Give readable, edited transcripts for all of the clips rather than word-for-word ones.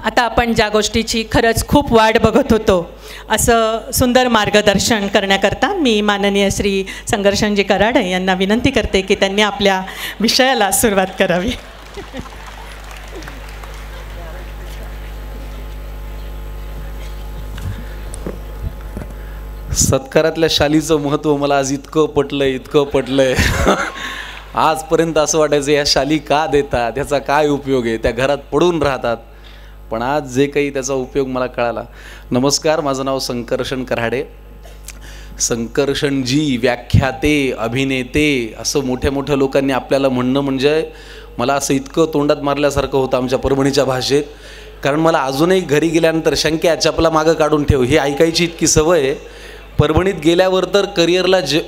आता आपण ज्या गोष्टीची खरंच खूप वाट बघत होतो असं सुंदर मार्गदर्शन करण्याकरता मी माननीय श्री संकर्षणजी कराडे यांना विनंती करते की त्यांनी आपल्या विषयाला सुरुवात करावी. सत्कारातल्या शालीचं महत्त्व मला आज इतकं पटलंय आजपर्यंत असं वाटायचं या शाली का देतात, ह्याचा काय उपयोग आहे, त्या घरात पडून राहतात. पण आज जे काही त्याचा उपयोग मला कळाला. नमस्कार, माझं नाव संकर्षण कराडे. संकर्षणजी, व्याख्याते, अभिनेते असं मोठ्या मोठ्या लोकांनी आपल्याला म्हणणं म्हणजे मला असं इतकं तोंडात मारल्यासारखं होतं आमच्या परभणीच्या भाषेत. कारण मला अजूनही घरी गेल्यानंतर शंक्या चपला मागं काढून ठेव ही ऐकायची इतकी सवय आहे. परभणीत गेल्यावर तर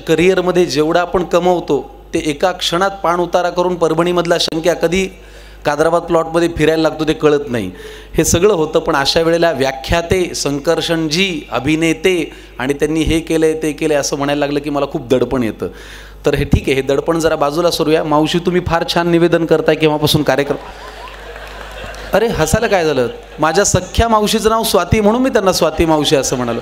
करिअरमध्ये जेवढं आपण कमवतो ते एका क्षणात पाण उतारा करून परभणीमधला शंक्या कधी कादराबाद प्लॉटमध्ये फिरायला लागतो ते कळत नाही. हे सगळं होतं. पण अशा वेळेला व्याख्याते, संकर्षणजी, अभिनेते आणि त्यांनी हे केलं ते केलं असं म्हणायला लागलं की मला खूप दडपण येतं. तर हे ठीक आहे, हे दडपण जरा बाजूला सरूया. मावशी, तुम्ही फार छान निवेदन करताय केव्हापासून कार्यक्रम. अरे हसायला काय झालं, माझ्या सख्ख्या मावशीचं नाव स्वाती म्हणून मी त्यांना स्वाती मावशी असं म्हणालो.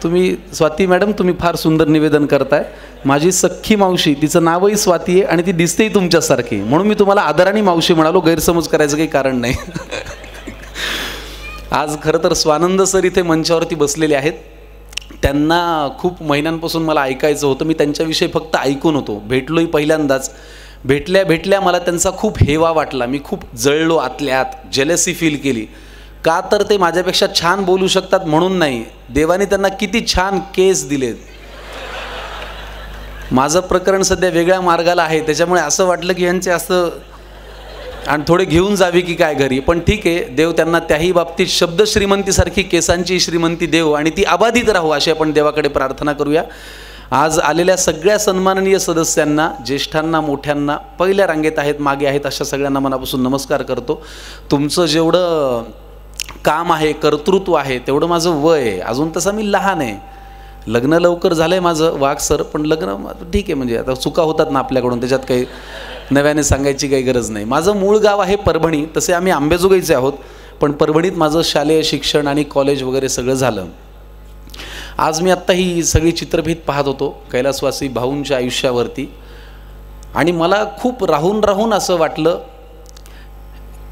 तुम्ही स्वाती मॅडम, तुम्ही फार सुंदर निवेदन करताय. माझी सख्खी मावशी, तिचं नावही स्वाती आहे आणि ती दिसतेही तुमच्यासारखी, म्हणून मी तुम्हाला आदराने मावशी म्हणालो. गैरसमज करायचं काही कारण नाही. आज खरं तर स्वानंद सर इथे मंचावरती बसलेले आहेत. त्यांना खूप महिन्यांपासून मला ऐकायचं होतं. मी त्यांच्याविषयी फक्त ऐकून होतो, भेटलोही पहिल्यांदाच. भेटल्या मला त्यांचा खूप हेवा वाटला. मी खूप जळलो आतल्या आत, जेलसी फील केली. का तर ते माझ्यापेक्षा छान बोलू शकतात म्हणून नाही, देवाने त्यांना किती छान केस दिलेत. माझं प्रकरण सध्या वेगळ्या मार्गाला आहे, त्याच्यामुळे असं वाटलं की यांचे असं आणि थोडे घेऊन जावे की काय घरी. पण ठीक आहे, देव त्यांना त्याही बाबतीत शब्द श्रीमंतीसारखी केसांची श्रीमंती देव आणि ती अबाधित राहू अशी आपण देवाकडे प्रार्थना करूया. आज आलेल्या सगळ्या सन्माननीय सदस्यांना, ज्येष्ठांना, मोठ्यांना, पहिल्या रांगेत आहेत, मागे आहेत, अशा सगळ्यांना मनापासून नमस्कार करतो. तुमचं जेवढं काम आहे, कर्तृत्व आहे, तेवढं माझं वय आहे. अजून तसं मी लहान आहे. लग्न लवकर झालं आहे माझं, वाघ सर, पण लग्न ठीक आहे, म्हणजे आता चुका होतात ना आपल्याकडून, त्याच्यात काही नव्याने सांगायची काही गरज नाही. माझं मूळ गाव आहे परभणी. तसे आम्ही आंबेजोगाईचे आहोत, पण परभणीत माझं शालेय शिक्षण आणि कॉलेज वगैरे सगळं झालं. आज मी आत्ता ही सगळी चित्रफीत पाहत होतो कैलासवासी भाऊंच्या आयुष्यावरती, आणि मला खूप राहून असं वाटलं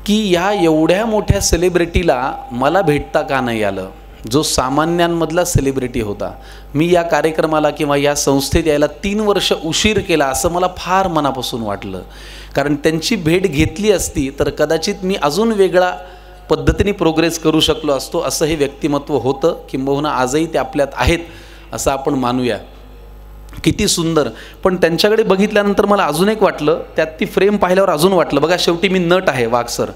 की या एवढ्या मोठ्या सेलिब्रिटीला मला भेटता का नाही आलं, जो सामान्यांमधला सेलिब्रिटी होता. मी या कार्यक्रमाला किंवा या संस्थेत यायला 3 वर्ष उशीर केला असं मला फार मनापासून वाटलं. कारण त्यांची भेट घेतली असती तर कदाचित मी अजून वेगळा पद्धतीने प्रोग्रेस करू शकलो असतो. असं हे व्यक्तिमत्व होतं, किंबहुना आजही ते आपल्यात आहेत असं आपण मानूया. किती सुंदर. पण त्यांच्याकडे बघितल्यानंतर मला अजून एक वाटलं, त्यात ती फ्रेम पाहिल्यावर अजून वाटलं, बघा शेवटी मी नट आहे, वाघ सर.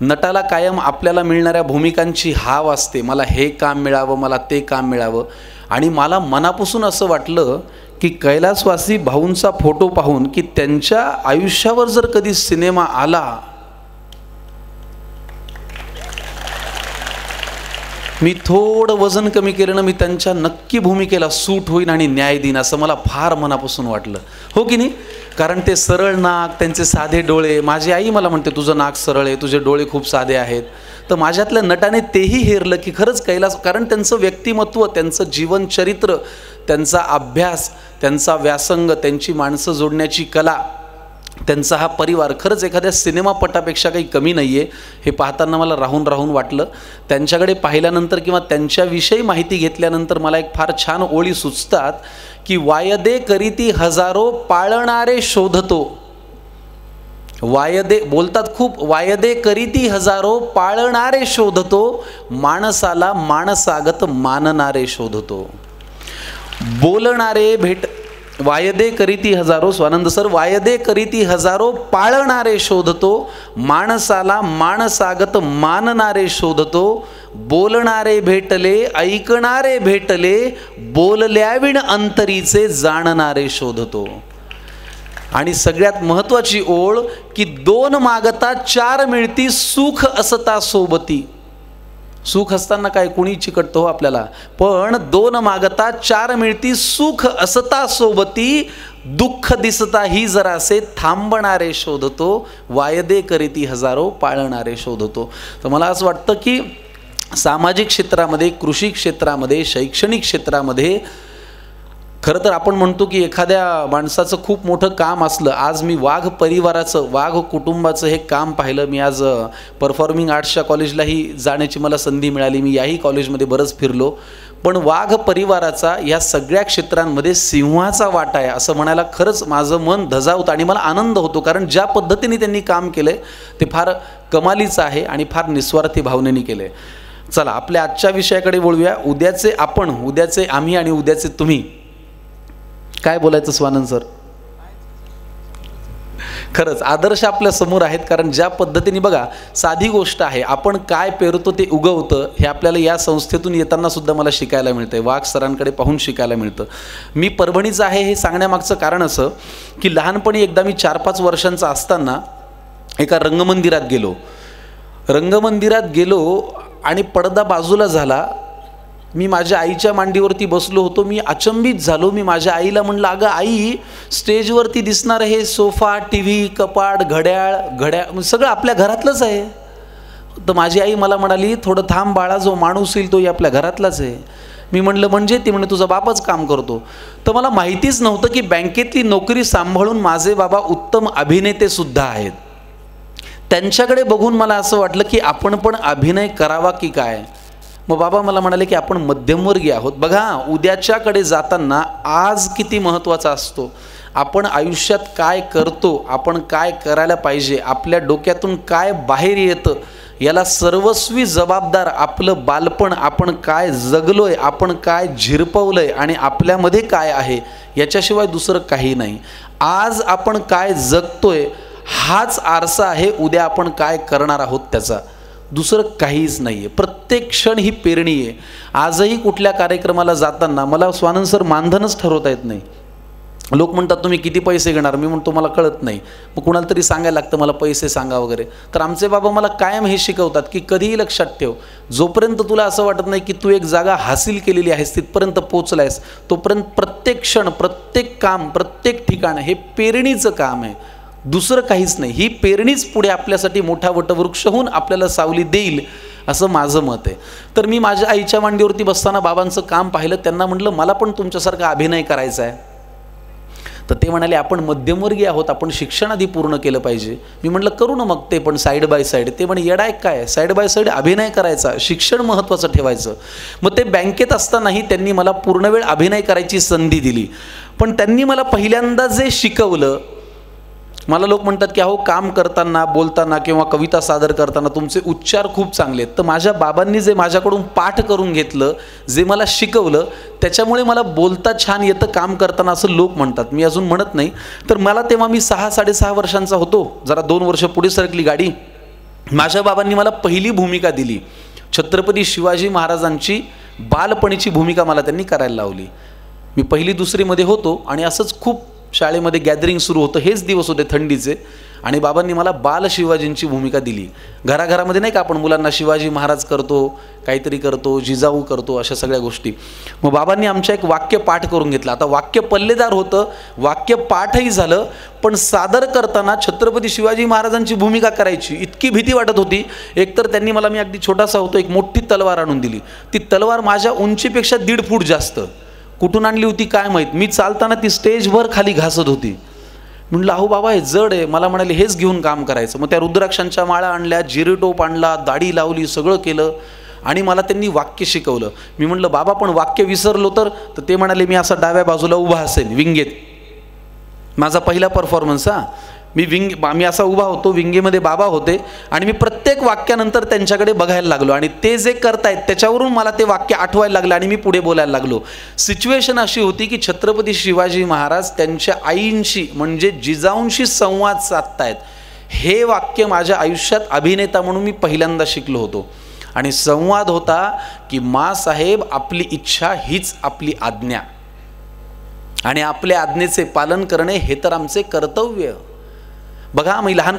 नटाला कायम आपल्याला मिळणाऱ्या भूमिकांची हाव असते, मला हे काम मिळावं, मला ते काम मिळावं. आणि मला मनापासून असं वाटलं की कैलासवासी भाऊंचा फोटो पाहून की त्यांच्या आयुष्यावर जर कधी सिनेमा आला, मी थोडं वजन कमी केलं ना, मी त्यांच्या नक्की भूमिकेला सूट होईन आणि न्याय देईन असं मला फार मनापासून वाटलं. हो की नाही? कारण ते सरळ नाक, त्यांचे साधे डोळे. माझी आई मला म्हणते तुझं नाक सरळ आहे, तुझे डोळे खूप साधे आहेत. तर माझ्यातल्या नटाने तेही हेरलं की खरंच कैलास, कारण त्यांचं व्यक्तिमत्व, त्यांचं जीवनचरित्र, त्यांचा अभ्यास, त्यांचा व्यासंग, त्यांची माणसं जोडण्याची कला, त्यांचा हा परिवार खरंच एखाद्या सिनेमापटापेक्षा काही कमी नाही आहे. हे पाहताना मला राहून वाटलं. त्यांच्याकडे पाहिल्यानंतर किंवा त्यांच्याविषयी माहिती घेतल्यानंतर मला एक फार छान ओळी सुचतात की वायदे करीती हजारो पाळणारे शोधतो. वायदे बोलतात खूप, वायदे करीती हजारो पाळणारे शोधतो, माणसाला माणसागत मानणारे शोधतो. बोलणारे वायदे करीती हजारो, स्वानंद सर, वायदे करीती हजारो पाळणारे शोधतो, माणसाला माणसागत मानणारे शोधतो. बोलणारे भेटले, ऐकणारे भेटले, बोलल्याविण अंतरीचे जाणणारे शोधतो. आणि सगळ्यात महत्त्वाची ओळ की 2 मागता 4 मिळती, सुख असता सोबती. सुख असताना काय कोणी चिकटतो हो आपल्याला, पण 2 मागता 4 मिळती, सुख असता सोबती, दुःख दिसता ही जरासे, थांबणारे शोधतो, वायदे करीती हजारो, पाळणारे शोधतो. तर मला असं वाटतं की सामाजिक क्षेत्रामध्ये, कृषी क्षेत्रामध्ये, शैक्षणिक क्षेत्रामध्ये खरं तर आपण म्हणतो की एखाद्या माणसाचं खूप मोठं काम असलं, आज मी वाघ परिवाराचं, वाघ कुटुंबाचं हे काम पाहिलं. मी आज परफॉर्मिंग आर्ट्सच्या कॉलेजलाही जाण्याची मला संधी मिळाली, मी याही कॉलेजमध्ये बरंच फिरलो. पण वाघ परिवाराचा या सगळ्या क्षेत्रांमध्ये सिंहाचा वाटा आहे असं म्हणायला खरंच माझं मन धजावतं आणि मला आनंद होतो, कारण ज्या पद्धतीने त्यांनी काम केलं आहे ते फार कमालीचं आहे आणि फार निस्वार्थी भावनेने केलं आहे. चला आपल्या आजच्या विषयाकडे वळूया. उद्याचे आपण, उद्याचे आम्ही आणि उद्याचे तुम्ही. काय बोलायचं स्वानंद सर? खरंच आदर्श आपल्या समोर आहेत, कारण ज्या पद्धतीने बघा, साधी गोष्ट आहे, आपण काय पेरतो ते उगवतं, हे आपल्याला या संस्थेतून येताना सुद्धा मला शिकायला मिळतंय. वाघ सरांकडे पाहून शिकायला मिळतं. मी परभणीचं आहे हे सांगण्यामागचं कारण असं की लहानपणी एकदा मी 4-5 वर्षांचा असताना एका रंगमंदिरात गेलो आणि पडदा बाजूला झाला. मी माझ्या आईच्या मांडीवरती बसलो होतो. मी अचंबित झालो. मी माझ्या आईला म्हणलं, अगं आई, स्टेजवरती दिसणारं हे सोफा, टी व्ही, कपाट, घड्याळ सगळं आपल्या घरातलंच आहे. तर माझी आई मला म्हणाली, थोडं थांब बाळा, जो माणूस येईल तोही आपल्या घरातलाच आहे. मी म्हणलं म्हणजे? ती म्हणे तुझा बापच काम करतो. तर मला माहितीच नव्हतं की बँकेतली नोकरी सांभाळून माझे बाबा उत्तम अभिनेते सुद्धा आहेत. त्यांच्याकडे बघून मला असं वाटलं की आपण पण अभिनय करावा की काय. मग बाबा मला म्हणाले की आपण मध्यमवर्गीय आहोत. बघा, उद्याच्याकडे जाताना आज किती महत्त्वाचा असतो. आपण आयुष्यात काय करतो, आपण काय करायला पाहिजे, आपल्या डोक्यातून काय बाहेर येतं, याला सर्वस्वी जबाबदार आपलं बालपण, आपण काय जगलोय, आपण काय झिरपवलंय आणि आपल्यामध्ये काय आहे, याच्याशिवाय दुसरं काही नाही. आज आपण काय जगतोय हाच आरसा आहे उद्या आपण काय करणार आहोत त्याचा, दुसरं काहीच नाही आहे. प्रत्येक क्षण ही पेरणी आहे. आजही कुठल्या कार्यक्रमाला जाताना मला स्वानंद सर मानधनच ठरवता येत नाही. लोक म्हणतात तुम्ही किती पैसे घेणार, मी म्हणतो मला कळत नाही. मग कुणाला तरी सांगायला लागतं मला पैसे सांगा वगैरे. तर आमचे बाबा मला कायम हे शिकवतात की कधीही लक्षात ठेव, जोपर्यंत तुला असं वाटत नाही की तू एक जागा हासिल केलेली आहेस, तिथपर्यंत पोचलायस, तोपर्यंत प्रत्येक क्षण, प्रत्येक काम, प्रत्येक ठिकाण हे पेरणीचं काम आहे, दुसरं काहीच नाही. ही पेरणीच पुढे आपल्यासाठी मोठा वटवृक्ष होऊन आपल्याला सावली देईल, असं माझं मत आहे. तर मी माझ्या आईच्या मांडीवरती बसताना बाबांचं काम पाहिलं. त्यांना म्हटलं मला पण तुमच्यासारखा अभिनय करायचा आहे. तर ते म्हणाले आपण मध्यमवर्गीय आहोत, आपण शिक्षण आधी पूर्ण केलं पाहिजे. मी म्हटलं करू ना मग ते पण साईड बाय साईड. ते म्हणे येडा एक काय, साईड बाय साईड अभिनय करायचा, शिक्षण महत्त्वाचं ठेवायचं. मग ते बँकेत असतानाही त्यांनी मला पूर्णवेळ अभिनय करायची संधी दिली. पण त्यांनी मला पहिल्यांदा जे शिकवलं, मला लोक म्हणतात की अहो काम करताना, बोलताना किंवा कविता सादर करताना तुमचे उच्चार खूप चांगले आहेत. तर माझ्या बाबांनी जे माझ्याकडून पाठ करून घेतलं, जे मला शिकवलं, त्याच्यामुळे मला बोलता छान येतं काम करताना, असं लोक म्हणतात. मी अजून म्हणत नाही. तर मला तेव्हा मी 6-6.5 वर्षांचा होतो, जरा 2 वर्ष पुढे सरकली गाडी. माझ्या बाबांनी मला पहिली भूमिका दिली. छत्रपती शिवाजी महाराजांची बालपणीची भूमिका मला त्यांनी करायला लावली. मी 1ली-2रीमध्ये होतो आणि असंच खूप शाळेमध्ये गॅदरिंग सुरू होतं. हेच दिवस होते थंडीचे आणि बाबांनी मला बाल शिवाजींची भूमिका दिली. घराघरामध्ये नाही का आपण मुलांना शिवाजी महाराज करतो, काहीतरी करतो, जिजाऊ करतो, अशा सगळ्या गोष्टी. मग बाबांनी आमच्या एक वाक्य पाठ करून घेतलं. आता वाक्य पल्लेदार होतं, वाक्य पाठही झालं, पण सादर करताना छत्रपती शिवाजी महाराजांची भूमिका करायची इतकी भीती वाटत होती. एकतर त्यांनी मला, मी अगदी छोटासा होतो, एक मोठी तलवार आणून दिली. ती तलवार माझ्या उंचीपेक्षा 1.5 फूट जास्त. कुठून आणली होती काय माहीत. मी चालताना ती स्टेजवर खाली घासत होती. म्हटलं अहो बाबा हे जड आहे. मला म्हणाले हेच घेऊन काम करायचं. मग त्या रुद्राक्षांच्या माळा आणल्या, जिरेटोप आणला, दाढी लावली, सगळं केलं आणि मला त्यांनी वाक्य शिकवलं. मी म्हटलं बाबा पण वाक्य विसरलो तर ते म्हणाले मी असा डाव्या बाजूला उभा असेल विंगेत. माझा पहिला परफॉर्मन्स हा. मी असा उभा होतो, विंगेमध्ये बाबा होते आणि मी प्रत्येक वाक्यानंतर त्यांच्याकडे बघायला लागलो आणि ते जे करतायत त्याच्यावरून मला ते वाक्य आठवायला लागलं आणि मी पुढे बोलायला लागलो. सिच्युएशन अशी होती की छत्रपती शिवाजी महाराज त्यांच्या आईंशी म्हणजे जिजाऊंशी संवाद साधतायत. हे वाक्य माझ्या आयुष्यात अभिनेता म्हणून मी पहिल्यांदा शिकलो होतो. आणि संवाद होता की माँसाहेब आपली इच्छा हीच आपली आज्ञा आणि आपल्या आज्ञेचे पालन करणे हे तर आमचे कर्तव्य. बघा मी लहान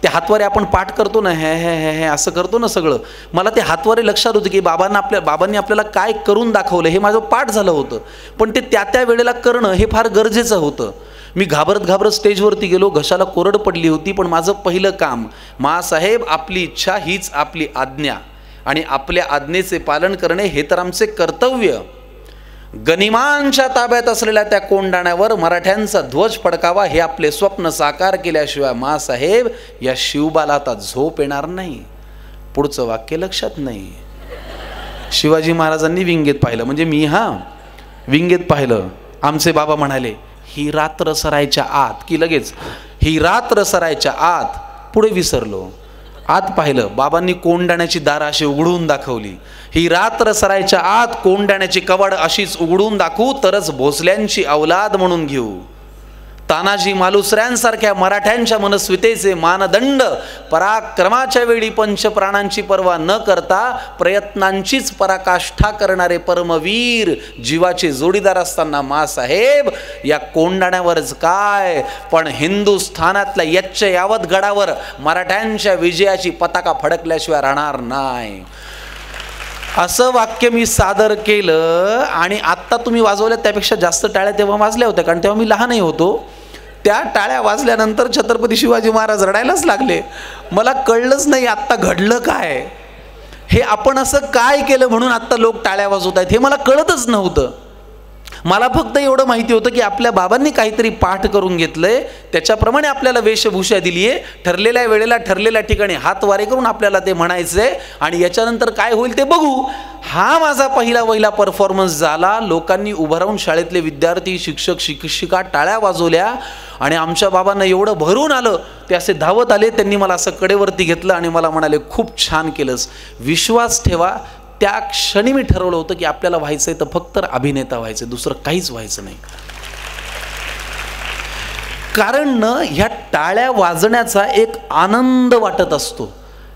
ते हातवारे आपण पाठ करतो ना, हे हे हे हे असं करतो ना सगळं, मला ते हातवारे लक्षात होतं की बाबांनी आपल्याला काय करून दाखवलं हे माझं पाठ झालं होतं. पण ते त्या वेळेला करणं हे फार गरजेचं होतं. मी घाबरत स्टेजवरती गेलो, घशाला कोरड पडली होती, पण माझं पहिलं काम, माँसाहेब आपली इच्छा हीच आपली आज्ञा आणि आपल्या आज्ञेचे पालन करणे हे तर आमचे कर्तव्य. गनिमांच्या ताब्यात असलेल्या त्या कोंडाण्यावर मराठ्यांचा ध्वज फडकावा हे आपले स्वप्न साकार केल्याशिवाय माँसाहेब या शिवबाला आता झोप येणार नाही. पुढचं वाक्य लक्षात नाही. शिवाजी महाराजांनी विंगेत पाहिलं, म्हणजे मी विंगेत पाहिलं. आमचे बाबा म्हणाले ही रात्र सरायच्या आत, की लगेच ही रात्र सरायच्या आत. पुढे विसरलो. आत पाहिलं, बाबांनी कोंडाण्याची दारं अशी उघडून दाखवली. ही रात्र सरायच्या आत कोंडाण्याची कवाड अशीच उघडून दाखवू तरच भोसल्यांची अवलाद म्हणून घेऊ. तानाजी मालुसऱ्यांसारख्या मराठ्यांच्या मनस्वितेचे मानदंड पराक्रमाच्या वेळी पंचप्राणांची पर्वा न करता प्रयत्नांचीच पराकाष्ठा करणारे परमवीर जीवाचे जोडीदार असताना माँसाहेब या कोंडाण्यावरच काय, पण हिंदुस्थानातल्या यच्च यावत गडावर मराठ्यांच्या विजयाची पताका फडकल्याशिवाय राहणार नाही. असं वाक्य मी सादर केलं. आणि आत्ता तुम्ही वाजवल्या त्यापेक्षा जास्त टाळ्या तेव्हा वाजल्या होत्या, कारण तेव्हा मी लहानही होतो. त्या टाळ्या वाजल्यानंतर छत्रपती शिवाजी महाराज रडायलाच लागले. मला कळलंच नाही आत्ता घडलं काय, हे आपण असं काय केलं म्हणून आत्ता लोक टाळ्या वाजवत आहेत, हे मला कळतच नव्हतं. मला फक्त एवढं माहिती होतं की आपल्या बाबांनी काहीतरी पाठ करून घेतलंय, त्याच्याप्रमाणे आपल्याला वेशभूषा दिली आहे, ठरलेल्या वेळेला ठरलेल्या ठिकाणी हात वारे करून आपल्याला ते म्हणायचंय आणि याच्यानंतर काय होईल ते बघू. हा माझा पहिला परफॉर्मन्स झाला. लोकांनी उभं राहून, शाळेतले विद्यार्थी, शिक्षक, शिक्षिका टाळ्या वाजवल्या आणि आमच्या बाबांना एवढं भरून आलं, ते असे धावत आले. त्यांनी मला असं कडेवरती घेतलं आणि मला म्हणाले खूप छान केलंस. विश्वास ठेवा, त्या क्षणी मी ठरवलं होतं की आपल्याला व्हायचंय तर फक्त अभिनेता व्हायचं, दुसरं काहीच व्हायचं नाही. कारण ह्या टाळ्या वाजण्याचा एक आनंद वाटत असतो,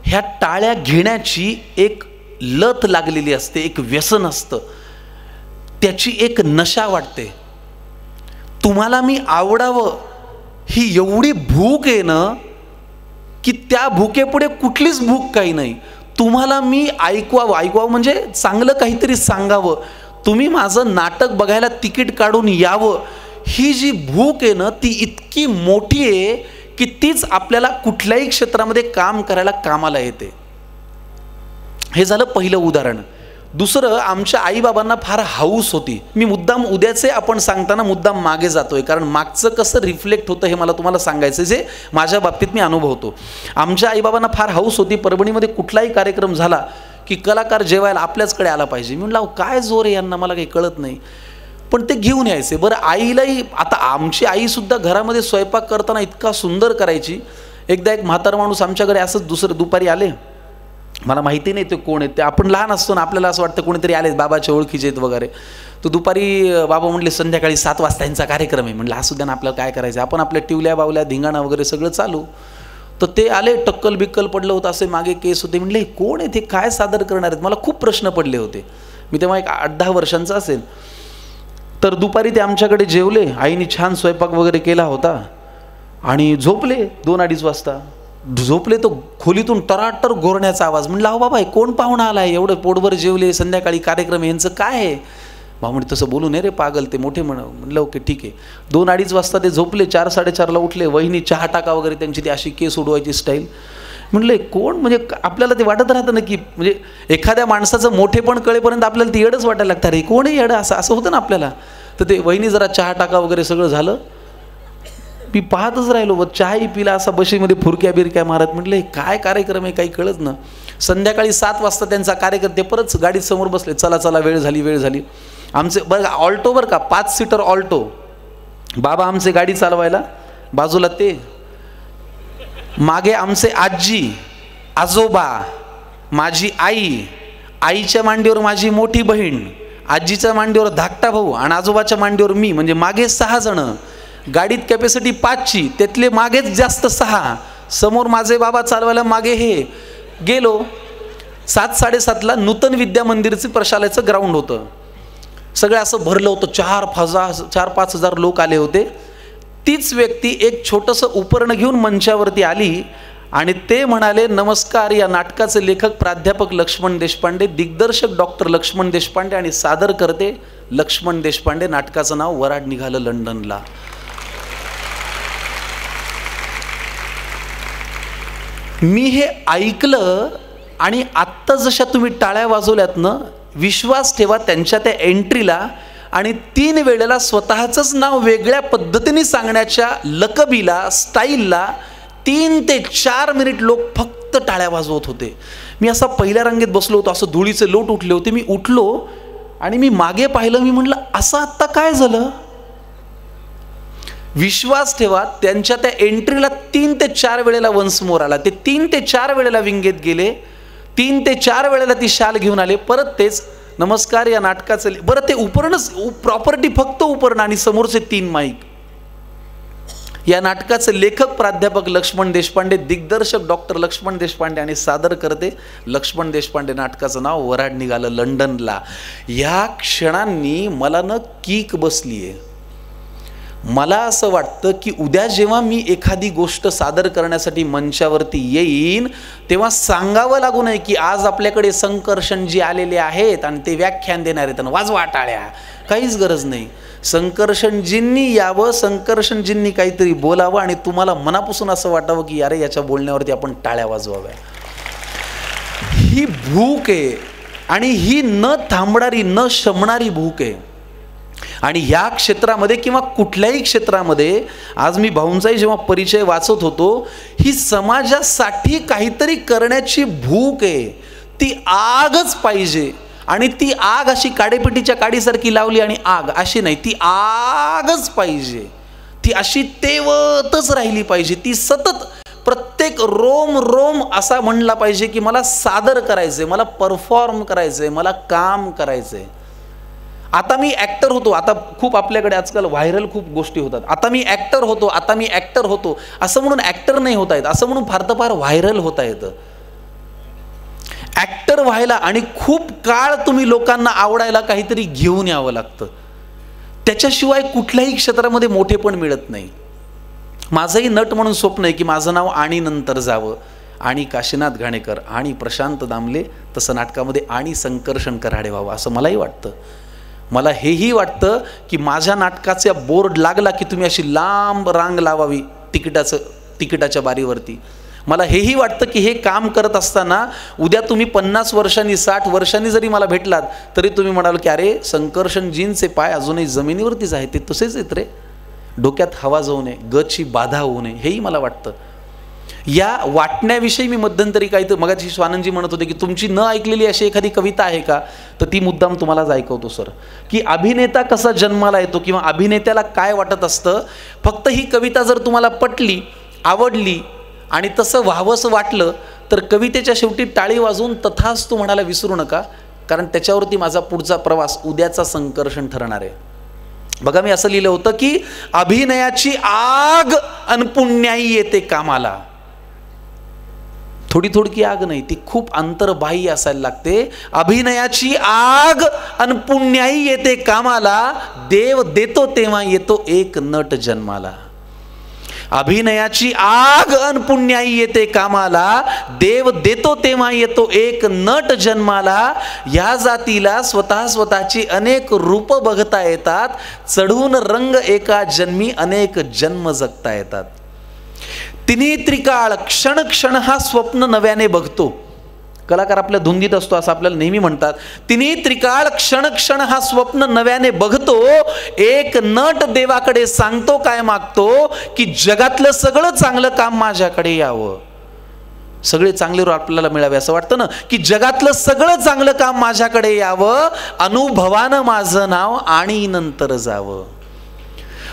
ह्या टाळ्या घेण्याची एक लत लागलेली असते, एक व्यसन असतं, त्याची एक नशा वाटते. तुम्हाला मी आवडावं ही एवढी भूक आहे ना की त्या भूकेपुढे कुठलीच भूक काही नाही. तुम्हाला मी ऐकवावं म्हणजे चांगलं काहीतरी सांगावं, तुम्ही माझं नाटक बघायला तिकीट काढून यावं, ही जी भूक आहे ना ती इतकी मोठी आहे की तीच आपल्याला कुठल्याही क्षेत्रामध्ये काम करायला कामाला येते. हे झालं पहिलं उदाहरण. दुसरं, आमच्या आईबाबांना फार हाऊस होती. मी मुद्दाम उद्याचे आपण सांगताना मुद्दाम मागे जातोय, कारण मागचं कसं रिफ्लेक्ट होतं हे मला तुम्हाला सांगायचं, जे माझ्या बाबतीत मी अनुभवतो. आमच्या आईबाबांना फार हाऊस होती, परभणीमध्ये कुठलाही कार्यक्रम झाला की कलाकार जेवायला आपल्याचकडे आला पाहिजे. मी म्हणलं काय जोर आहे यांना, मला काही कळत नाही, पण ते घेऊन यायचे. बरं, आईलाही, आता आमची आईसुद्धा घरामध्ये स्वयंपाक करताना इतका सुंदर करायची. एकदा एक म्हातारा माणूस आमच्याकडे असंच दुपारी आले, मला माहिती नाही ते कोण आहेत, ते आपण लहान असतो ना, आपल्याला असं वाटतं कोणीतरी आले बाबाच्या ओळखीचे आहेत वगैरे. तो दुपारी बाबा म्हणले संध्याकाळी 7 वाजता यांचा कार्यक्रम आहे. म्हणलं असू द्या ना, आपल्याला काय करायचं, आपण आपल्या टिवल्या बावल्या धिंगाणा वगैरे सगळं चालू. तर ते आले, टक्कल बिक्कल पडलं होतं, असे मागे केस होते. म्हणले कोण आहे ते, काय सादर करणार आहेत, मला खूप प्रश्न पडले होते. मी तेव्हा एक 8-10 वर्षांचा असेल. तर दुपारी ते आमच्याकडे जेवले, आईने छान स्वयंपाक वगैरे केला होता आणि झोपले. 2-2:30 वाजता झोपले. तो खोलीतून टराटर गोरण्याचा आवाज. म्हणलं अहो बाबा, कोण पाहुणा आलाय, एवढं पोटभर जेवले, संध्याकाळी कार्यक्रम, यांचं काय आहे. बा म्हणजे तसं बोलू नये रे पागल, ते मोठे म्हणलं ओके ठीक आहे. 2-2:30 वाजता ते झोपले. 4-4:30ला उठले. वहिनी चहा टाका वगैरे, त्यांची ती अशी केस उडवायची स्टाईल. म्हणले कोण, म्हणजे आपल्याला ते वाटत राहतं ना की म्हणजे एखाद्या माणसाचं मोठेपण कळेपर्यंत आपल्याला ते येडंच वाटायला लागतं, अरे कोण आहे येडं, असं होतं ना आपल्याला. तर ते वहिनी जरा चहा टाका वगैरे सगळं झालं. मी पाहतच राहिलो, व चहाही पिला, असा बशीमध्ये फुरक्या बिरक्या मारत. म्हटलं काय कार्यक्रम आहे, काही कळत ना. संध्याकाळी 7 वाजता त्यांचा कार्यक्रम. ते परत गाडीत समोर बसले, चला वेळ झाली. आमचे बरं ऑल्टो, बरं का 5 सीटर ऑल्टो. बाबा आमचे गाडी चालवायला, बाजूला ते, मागे आमचे आजी आजोबा, माझी आई, आईच्या मांडीवर माझी मोठी बहीण, आजीच्या मांडीवर धाकटा भाऊ आणि आजोबाच्या मांडीवर मी, म्हणजे मागे 6 जण. गाडीत कॅपॅसिटी 5ची, त्यातले मागेच जास्त 6. समोर माझे बाबा चालवायला, मागे हे. गेलो. 7-7:30ला नूतन विद्या मंदिरचं प्रशालेचं ग्राउंड होतं. सगळं असं भरलं होतं. 4-5 हजार लोक आले होते. तीच व्यक्ती एक छोटंसं उपकरण घेऊन मंचावरती आली आणि ते म्हणाले, नमस्कार, या नाटकाचे लेखक प्राध्यापक लक्ष्मण देशपांडे, दिग्दर्शक डॉक्टर लक्ष्मण देशपांडे आणि सादर करते लक्ष्मण देशपांडे. नाटकाचं नाव वऱ्हाड निघालं लंडनला. मी हे ऐकलं आणि आत्ता जशा तुम्ही टाळ्या वाजवल्यात ना, विश्वास ठेवा त्यांच्या त्या एंट्रीला आणि 3 वेळेला स्वतःचंच नाव वेगळ्या पद्धतीने सांगण्याच्या लकबीला, स्टाईलला 3 ते 4 मिनिट लोक फक्त टाळ्या वाजवत होते. मी असा पहिल्या रांगेत बसलो होतो, असं धुळीचे लोट उठले होते. मी उठलो आणि मी मागे पाहिलं. मी म्हटलं, असं आत्ता काय झालं? विश्वास ठेवा त्यांच्या त्या एंट्रीला 3 ते 4 वेळेला वन्स मोर आला. ते 3 ते 4 वेळेला विंगेत गेले, 3 ते 4 वेळेला ती शाल घेऊन आले. परत तेच, नमस्कार, या नाटकाचं बरं ते उपरणच प्रॉपर्टी, फक्त उपरण आणि समोरचे 3 माईक. या नाटकाचे लेखक प्राध्यापक लक्ष्मण देशपांडे, दिग्दर्शक डॉक्टर लक्ष्मण देशपांडे आणि सादर करते लक्ष्मण देशपांडे. नाटकाचं नाव वऱ्हाड निघालं लंडनला. या क्षणांनी मला न कीक बसली आहे. मला असं वाटतं की उद्या जेव्हा मी एखादी गोष्ट सादर करण्यासाठी मंचावरती येईन तेव्हा सांगावं लागू नये की आज आपल्याकडे संकर्षणजी आलेले आहेत आणि ते व्याख्यान देणार आहेत, वाजवा टाळ्या. काहीच गरज नाही. संकर्षणजींनी यावं, संकर्षणजींनी काहीतरी बोलावं आणि तुम्हाला मनापासून असं वाटावं की अरे याच्या बोलण्यावरती आपण टाळ्या वाजवाव्या. ही भूक आहे आणि ही न थांबणारी, न शमणारी भूक आहे. आणि ह्या क्षेत्रामध्ये किंवा कुठल्याही क्षेत्रामध्ये आज मी भाऊंचाही जेव्हा परिचय वाचत होतो, ही समाजासाठी काहीतरी करण्याची भूक आहे. ती आगच पाहिजे आणि ती आग अशी काडेपिटीच्या काडीसारखी लावली आणि आग अशी नाही, ती आगच पाहिजे. ती अशी तेवतच राहिली पाहिजे. ती सतत प्रत्येक रोम रोम असा म्हणला पाहिजे की मला सादर करायचंय, मला परफॉर्म करायचंय, मला काम करायचंय. आता मी ॲक्टर होतो. आता खूप आपल्याकडे आजकाल व्हायरल खूप गोष्टी होतात. आता मी ॲक्टर होतो, आता मी ॲक्टर होतो असं म्हणून ॲक्टर नाही होता येत, असं म्हणून फार तर फार व्हायरल होता येतं. ॲक्टर व्हायला आणि खूप काळ तुम्ही लोकांना आवडायला काहीतरी घेऊन यावं लागतं. त्याच्याशिवाय कुठल्याही क्षेत्रामध्ये मोठेपण मिळत नाही. माझंही नट म्हणून स्वप्न आहे की माझं नाव आणि नंतर जावं. आणि काशीनाथ घाणेकर आणि प्रशांत दामले, तसं नाटकामध्ये आणि संकर्षण कराडे व्हावं असं मलाही वाटतं. मला हेही वाटतं की माझ्या नाटकाचा बोर्ड लागला की तुम्ही अशी लांब रांग लावावी तिकिटाच्या बारीवरती. मला हेही वाटतं की हे काम करत असताना उद्या तुम्ही 50 वर्षांनी 60 वर्षांनी जरी मला भेटलात तरी तुम्ही म्हणाल की अरे संकर्षणजींचे पाय अजूनही जमिनीवरतीच आहेत, ते तसेच आहेत रे, डोक्यात हवा जाऊ नये, गची बाधा होऊ नये. हेही मला वाटतं. या वाटण्याविषयी मी मध्यंतरी काही तर मगाशी स्वानंदजी म्हणत होते की तुमची न ऐकलेली अशी एखादी कविता आहे का, तर ती मुद्दाम तुम्हालाच ऐकवतो सर. की अभिनेता कसा जन्माला येतो किंवा अभिनेत्याला काय वाटत असतं. फक्त ही कविता जर तुम्हाला पटली, आवडली आणि तसं व्हावंसं वाटलं तर कवितेच्या शेवटी टाळी वाजवून तथास्तु म्हणायला विसरू नका, कारण त्याच्यावरती माझा पुढचा प्रवास उद्याचा संकर्षण ठरणार आहे. बघा मी असं लिहिलं होतं की अभिनयाची आग अनपुण्याई येते कामाला. थोडी थोडकी आग नाही, ती खूप अंतर्बाह्य असायला लागते. अभिनयाची आग अनपुण्याई येते कामाला, देव देतो तेव्हा येतो एक नट जन्माला. अभिनयाची आग अनपुण्याई येते कामाला, देव देतो तेव्हा येतो एक नट जन्माला. या जातीला स्वतःची अनेक रूप बघता येतात, चढून रंग एका जन्मी अनेक जन्म जगता येतात. तिन्ही त्रिकाळ क्षण क्षण हा स्वप्न नव्याने बघतो. कलाकार आपल्या धुंदीत असतो असं आपल्याला नेहमी म्हणतात. तिन्ही त्रिकाळ क्षण क्षण हा स्वप्न नव्याने बघतो, एक नट देवाकडे सांगतो काय मागतो की जगातलं सगळं चांगलं काम माझ्याकडे यावं. सगळे चांगले रूप आपल्याला मिळावे असं वाटतं ना, की जगातलं सगळं चांगलं काम माझ्याकडे यावं, अनुभवानं माझं नाव आणि नंतर जावं.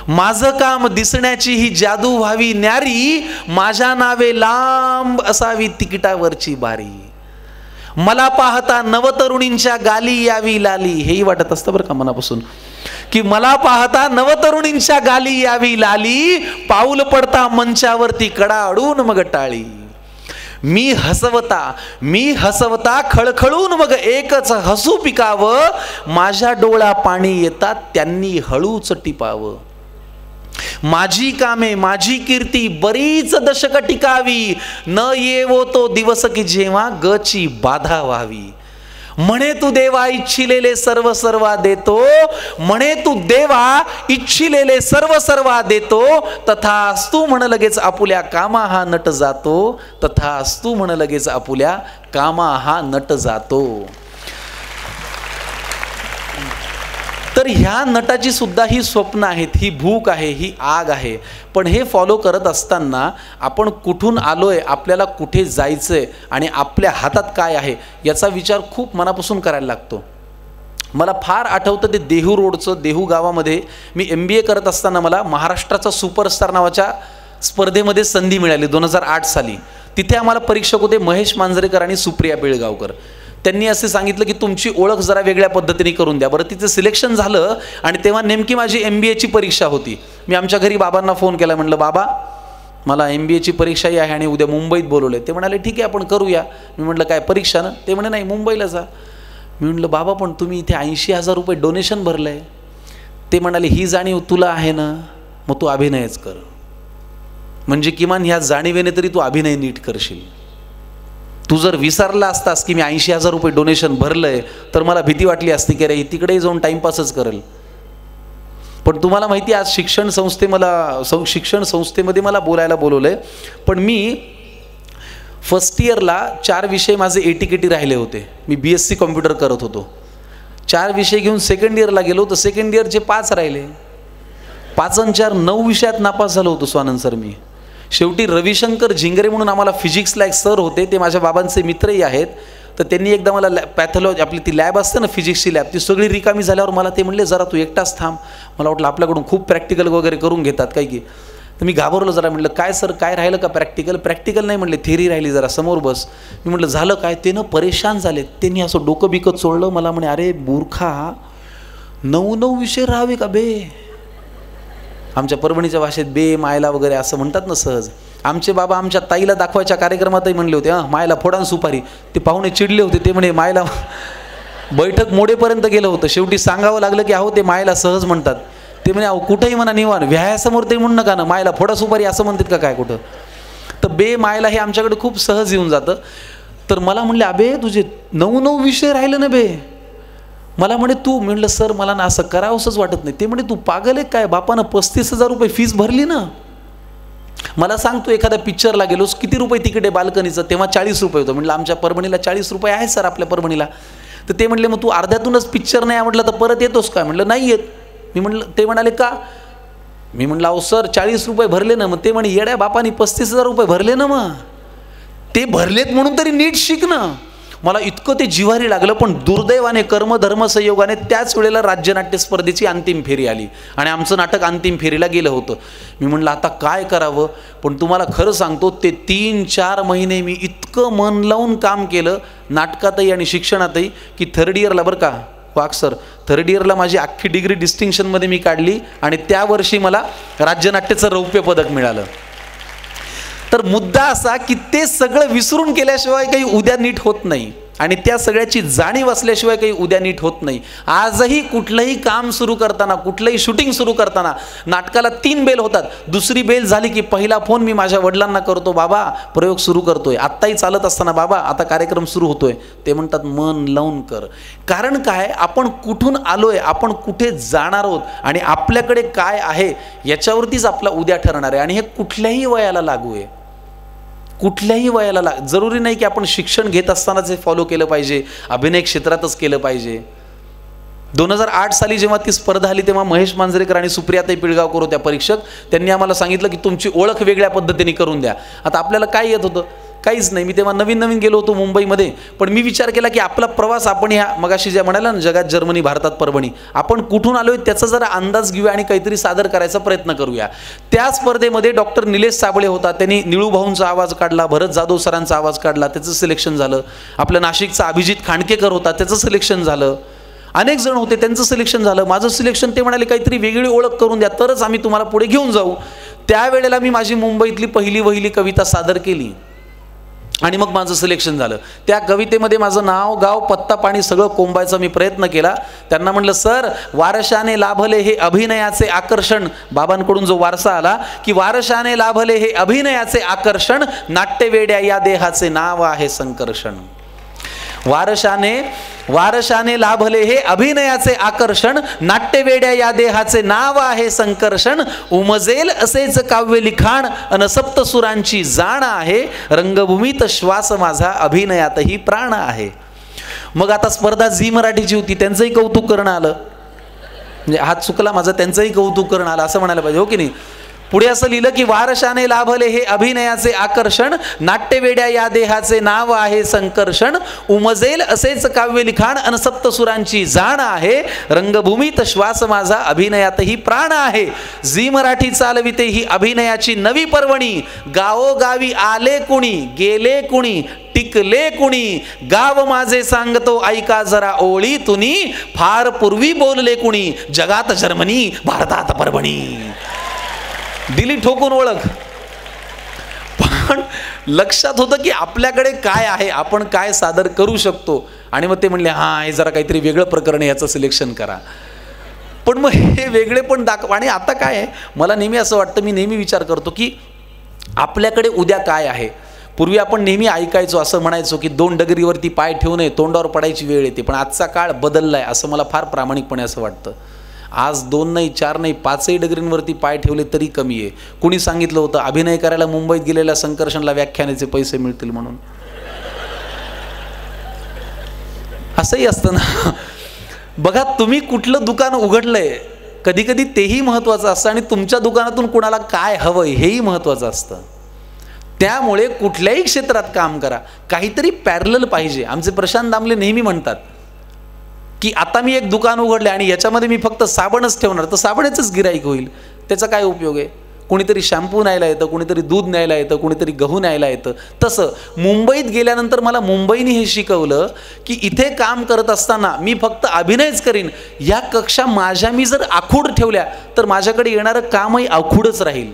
माझं काम दिसण्याची ही जादू व्हावी न्यारी, माझ्या नावे लांब असावी तिकिटावरची बारी. मला पाहता नवतरुणींच्या गाली यावी लाली. हेही वाटत असतं बरं का मनापासून की मला पाहता नवतरुणींच्या गाली यावी लाली, पाऊल पडता मंचावरती कडा अडून मग टाळी. मी हसवता खळखळून मग एकच हसू पिकावं, माझ्या डोळा पाणी येतात त्यांनी हळूच टिपावं. माझी कामे माझी कीर्ती बरीच दशक टिकावी, न येवो तो दिवस की जेव्हा गची बाधा व्हावी. म्हणे तू देवा इच्छिलेले सर्व सर्वा देतो, म्हणे तू देवा इच्छिलेले सर्व सर्वा देतो, तथास्तु म्हण लगेच आपुल्या कामा हा नट जातो, तथास्तु म्हण लगेच आपुल्या कामा हा नट जातो. तर ह्या नटाची सुद्धा ही स्वप्न आहेत, ही भूक आहे, ही आग आहे. पण हे फॉलो करत असताना आपण कुठून आलोय, आपल्याला कुठे जायचंय आणि आपल्या हातात काय आहे याचा विचार खूप मनापासून करायला लागतो. मला फार आठवतं ते देहू रोडचं, देहू गावामध्ये मी MBA करत असताना मला महाराष्ट्राचा सुपरस्टार नावाच्या स्पर्धेमध्ये संधी मिळाली 2008 साली. तिथे आम्हाला परीक्षक होते महेश मांजरेकर आणि सुप्रिया बेळगावकर. त्यांनी असे सांगितलं की तुमची ओळख जरा वेगळ्या पद्धतीने करून द्या. बरं, तिचं सिलेक्शन झालं आणि तेव्हा नेमकी माझी MBAची परीक्षा होती. मी आमच्या घरी बाबांना फोन केला, म्हटलं बाबा मला MBAची परीक्षाही आहे आणि उद्या मुंबईत बोलवले. ते म्हणाले ठीक आहे आपण करूया. मी म्हटलं काय परीक्षा ना? ते म्हणे नाही मुंबईला जा. मी म्हटलं बाबा पण तुम्ही इथे 80,000 रुपये डोनेशन भरलं आहे. ते म्हणाले ही जाणीव तुला आहे ना, मग तू अभिनयच कर, म्हणजे किमान ह्या जाणीवेने तरी तू अभिनय नीट करशील. तू जर विसरला असतास की मी 80,000 रुपये डोनेशन भरलंय तर मला भीती वाटली असती की रे तिकडेही जाऊन टाइमपासच करेल. पण तुम्हाला माहिती आज शिक्षण संस्थेमध्ये मला बोलायला बोलवलंय. पण मी फर्स्ट इयरला 4 विषय माझे ATKT राहिले होते. मी BSc कॉम्प्युटर करत होतो. 4 विषय घेऊन सेकंड इयरला गेलो तर सेकंड इयरचे 5 राहिले. 5 आणि 4 9 विषयात नापास झालो होतो स्वानंद सर मी. शेवटी रविशंकर झिंगरे म्हणून आम्हाला फिजिक्सला एक सर होते, ते माझ्या बाबांचे मित्रही आहेत. तर त्यांनी एकदा मला पॅथॉलॉजी आपली ती लॅब असते ना फिजिक्सची लॅब, ती सगळी रिकामी झाल्यावर मला ते म्हणले जरा तू एकटाच थांब. मला वाटलं आपल्याकडून खूप प्रॅक्टिकल वगैरे करून घेतात काय की. तर मी घाबरलो जरा. म्हटलं काय सर काय राहिलं का प्रॅक्टिकल? प्रॅक्टिकल नाही म्हणले, थेरी राहिली, जरा समोर बस. मी म्हटलं झालं काय? ते ना परेशान झाले. त्यांनी असं डोकं बिकत सोडलं. मला म्हणे अरे मूर्खा 9 विषय राहावे का बे? आमच्या परभणीच्या भाषेत बे मायला वगैरे असं म्हणतात ना सहज. आमचे बाबा आमच्या ताईला दाखवायच्या कार्यक्रमातही म्हणले होते मायला फोडान सुपारी. ते पाहुणे चिडले होते. ते म्हणे मायला बैठक मोडेपर्यंत गेलं होतं. शेवटी सांगावं लागलं की अहो ते मायला सहज म्हणतात. ते म्हणे अहो कुठेही म्हणा निवान व्यायासमोर ते म्हणू नका ना, मायला फोडा सुपारी असं म्हणतात का काय कुठं? तर बे मायला हे आमच्याकडे खूप सहज येऊन जातं. तर मला म्हणले अबे तुझे 9 विषय राहिले ना बे. मला म्हणे तू, म्हणलं सर मला ना असं करावंसंच वाटत नाही. ते म्हणे तू पागल आहे काय? बापानं 35,000 रुपये फीस भरली ना. मला सांग तू एखाद्या पिक्चरला गेलोस किती रुपये तिकीट आहे बाल्कनीचं? तेव्हा 40 रुपये होतं. म्हटलं आमच्या परभणीला 40 रुपये आहे सर आपल्या परभणीला. तर ते म्हटले मग तू अर्ध्यातूनच पिक्चर नाही आवडला तर परत येतोस काय? म्हटलं नाही येत. मी म्हटलं, ते म्हणाले का? मी म्हटलं अहो सर 40 रुपये भरले ना. मग ते म्हणे येड्या बापानी 35,000 रुपये भरले ना, मग ते भरलेत म्हणून तरी नीट शिक ना. मला इतकं ते जिव्हारी लागलं. पण दुर्दैवाने कर्मधर्म संयोगाने त्याच वेळेला राज्यनाट्य स्पर्धेची अंतिम फेरी आली आणि आमचं नाटक अंतिम फेरीला गेलं होतं. मी म्हटलं आता काय करावं? पण तुम्हाला खरं सांगतो ते 3-4 महिने मी इतकं मन लावून काम केलं नाटकातही आणि शिक्षणातही की 3rd इयरला बरं का वाघ सर 3rd इयरला माझी अख्खी डिग्री डिस्टिंक्शनमध्ये मी काढली आणि त्या वर्षी मला राज्यनाट्याचं रौप्य पदक मिळालं. तर मुद्दा असा की ते सगळं विसरून केल्याशिवाय काही उद्या नीट होत नाही आणि त्या सगळ्याची जाणीव असल्याशिवाय काही उद्या नीट होत नाही. आजही कुठलंही काम सुरू करताना, कुठलंही शूटिंग सुरू करताना नाटकाला 3 बेल होतात. दुसरी बेल झाली की पहिला फोन मी माझ्या वडिलांना करतो, बाबा प्रयोग सुरू करतोय. आत्ताही चालत असताना बाबा आता कार्यक्रम सुरू होतोय. ते म्हणतात मन लावून कर. कारण काय, आपण कुठून आलोय, आपण कुठे जाणार आहोत आणि आपल्याकडे काय आहे याच्यावरतीच आपला उद्या ठरणार आहे. आणि हे कुठल्याही वयाला लागू आहे. कुठल्याही वयाला जरुरी नाही की आपण शिक्षण घेत असतानाच हे फॉलो केलं पाहिजे, अभिनय क्षेत्रातच केलं पाहिजे. 2008 साली जेव्हा ती स्पर्धा आली तेव्हा महेश मांजरेकर आणि सुप्रियाताई पिळगावकर होत्या परीक्षक. त्यांनी आम्हाला सांगितलं की तुमची ओळख वेगळ्या पद्धतीने करून द्या. आता आपल्याला काय येत होतं? काहीच नाही. मी तेव्हा नवीन गेलो होतो मुंबईमध्ये. पण मी विचार केला की आपला प्रवास आपण ह्या मगाशी ज्या म्हणाला ना जगात जर्मनी भारतात परभणी, आपण कुठून आलोय त्याचा जरा अंदाज घेऊया आणि काहीतरी सादर करायचा प्रयत्न करूया. त्या स्पर्धेमध्ये डॉक्टर निलेश साबळे होता. त्यांनी निळूभाऊंचा आवाज काढला, भरत जाधव सरांचा आवाज काढला, त्याचं सिलेक्शन झालं. आपल्या नाशिकचा अभिजित खांडकेकर होता, त्याचं सिलेक्शन झालं. अनेक जण होते, त्यांचं सिलेक्शन झालं. माझं सिलेक्शन, ते म्हणाले काहीतरी वेगळी ओळख करून द्या तरच आम्ही तुम्हाला पुढे घेऊन जाऊ. त्यावेळेला मी माझी मुंबईतली पहिली वहिली कविता सादर केली आणि मग माझं सिलेक्शन झालं. त्या कवितेमध्ये माझं नाव गाव पत्ता पाणी सगळं कोंबायचा मी प्रयत्न केला. त्यांना म्हटलं सर वारशाने लाभले हे अभिनयाचे आकर्षण, बाबांकडून जो वारसा आला की वारशाने लाभले हे अभिनयाचे आकर्षण, नाट्यवेड्या या देहाचे नाव आहे संकर्षण. वारशाने लाभले हे अभिनयाचे आकर्षण, नाट्यवेड्या या देहाचे नाव आहे संकर्षण. उमजेल असेच काव्य लिखाण अन सप्तसुरांची जाण आहे, रंगभूमीत श्वास माझा अभिनयातही प्राण आहे. मग आता स्पर्धा झी मराठीची होती, त्यांचंही कौतुक करणं आलं, म्हणजे हात चुकला माझा, त्यांचंही कौतुक करणं आलं असं म्हणायला पाहिजे, हो की नाही. पुढे असं लिहिलं की वारशाने लाभले हे अभिनयाचे आकर्षण, नाट्यवेड्या या देहाचे नाव आहे संकर्षण. उमजेल असेच काव्य लिखाण अन सप्तसुरांची जाण आहे, रंगभूमीत श्वास माझा अभिनयातही प्राण आहे. झी मराठी चालविते ही अभिनयाची नवी पर्वणी, गावोगावी आले कुणी गेले कुणी टिकले कुणी, गाव माझे सांगतो ऐका जरा ओळी तुनी, फार पूर्वी बोलले कुणी जगात जर्मनी भारतात परभणी. दिली ठोकून ओळख. पण लक्षात होतं की आपल्याकडे काय आहे, आपण काय सादर करू शकतो. आणि मग ते म्हणले हां हे जरा काहीतरी वेगळं प्रकरण आहे, याचं सिलेक्शन करा. पण मग हे वेगळे पण दाखवा. आणि आता काय आहे, मला नेहमी असं वाटतं, मी नेहमी विचार करतो की आपल्याकडे उद्या काय आहे. पूर्वी आपण नेहमी ऐकायचो, असं म्हणायचो की 2 डगरीवरती पाय ठेवू नये, तोंडावर पडायची वेळ येते. पण आजचा काळ बदलला आहे असं मला फार प्रामाणिकपणे असं वाटतं. आज 2 नाही 4 नाही 5ही डगरींवरती पाय ठेवले तरी कमी आहे. कुणी सांगितलं होतं अभिनय करायला मुंबईत गेलेल्या संकर्षणला व्याख्यानाचे पैसे मिळतील म्हणून? असंही असतं ना. बघा तुम्ही कुठलं दुकान उघडलंय, कधी कधी तेही महत्त्वाचं असतं, आणि तुमच्या दुकानातून कुणाला काय हवंय हेही महत्त्वाचं असतं. त्यामुळे कुठल्याही क्षेत्रात काम करा, काहीतरी पॅरलल पाहिजे. आमचे प्रशांत दामले नेहमी म्हणतात की आता मी एक दुकान उघडले आणि याच्यामध्ये मी फक्त साबणच ठेवणार, तर साबणाचंच गिराईक होईल, त्याचा काय उपयोग आहे. कोणीतरी शॅम्पू न्यायला येतं, कोणीतरी दूध न्यायला येतं, कोणीतरी गहू न्यायला येतं. तसं मुंबईत गेल्यानंतर मला मुंबईने हे शिकवलं की इथे काम करत असताना मी फक्त अभिनयच करीन, या कक्षा माझ्या मी जर आखूड ठेवल्या तर माझ्याकडे येणारं कामही आखूडच राहील.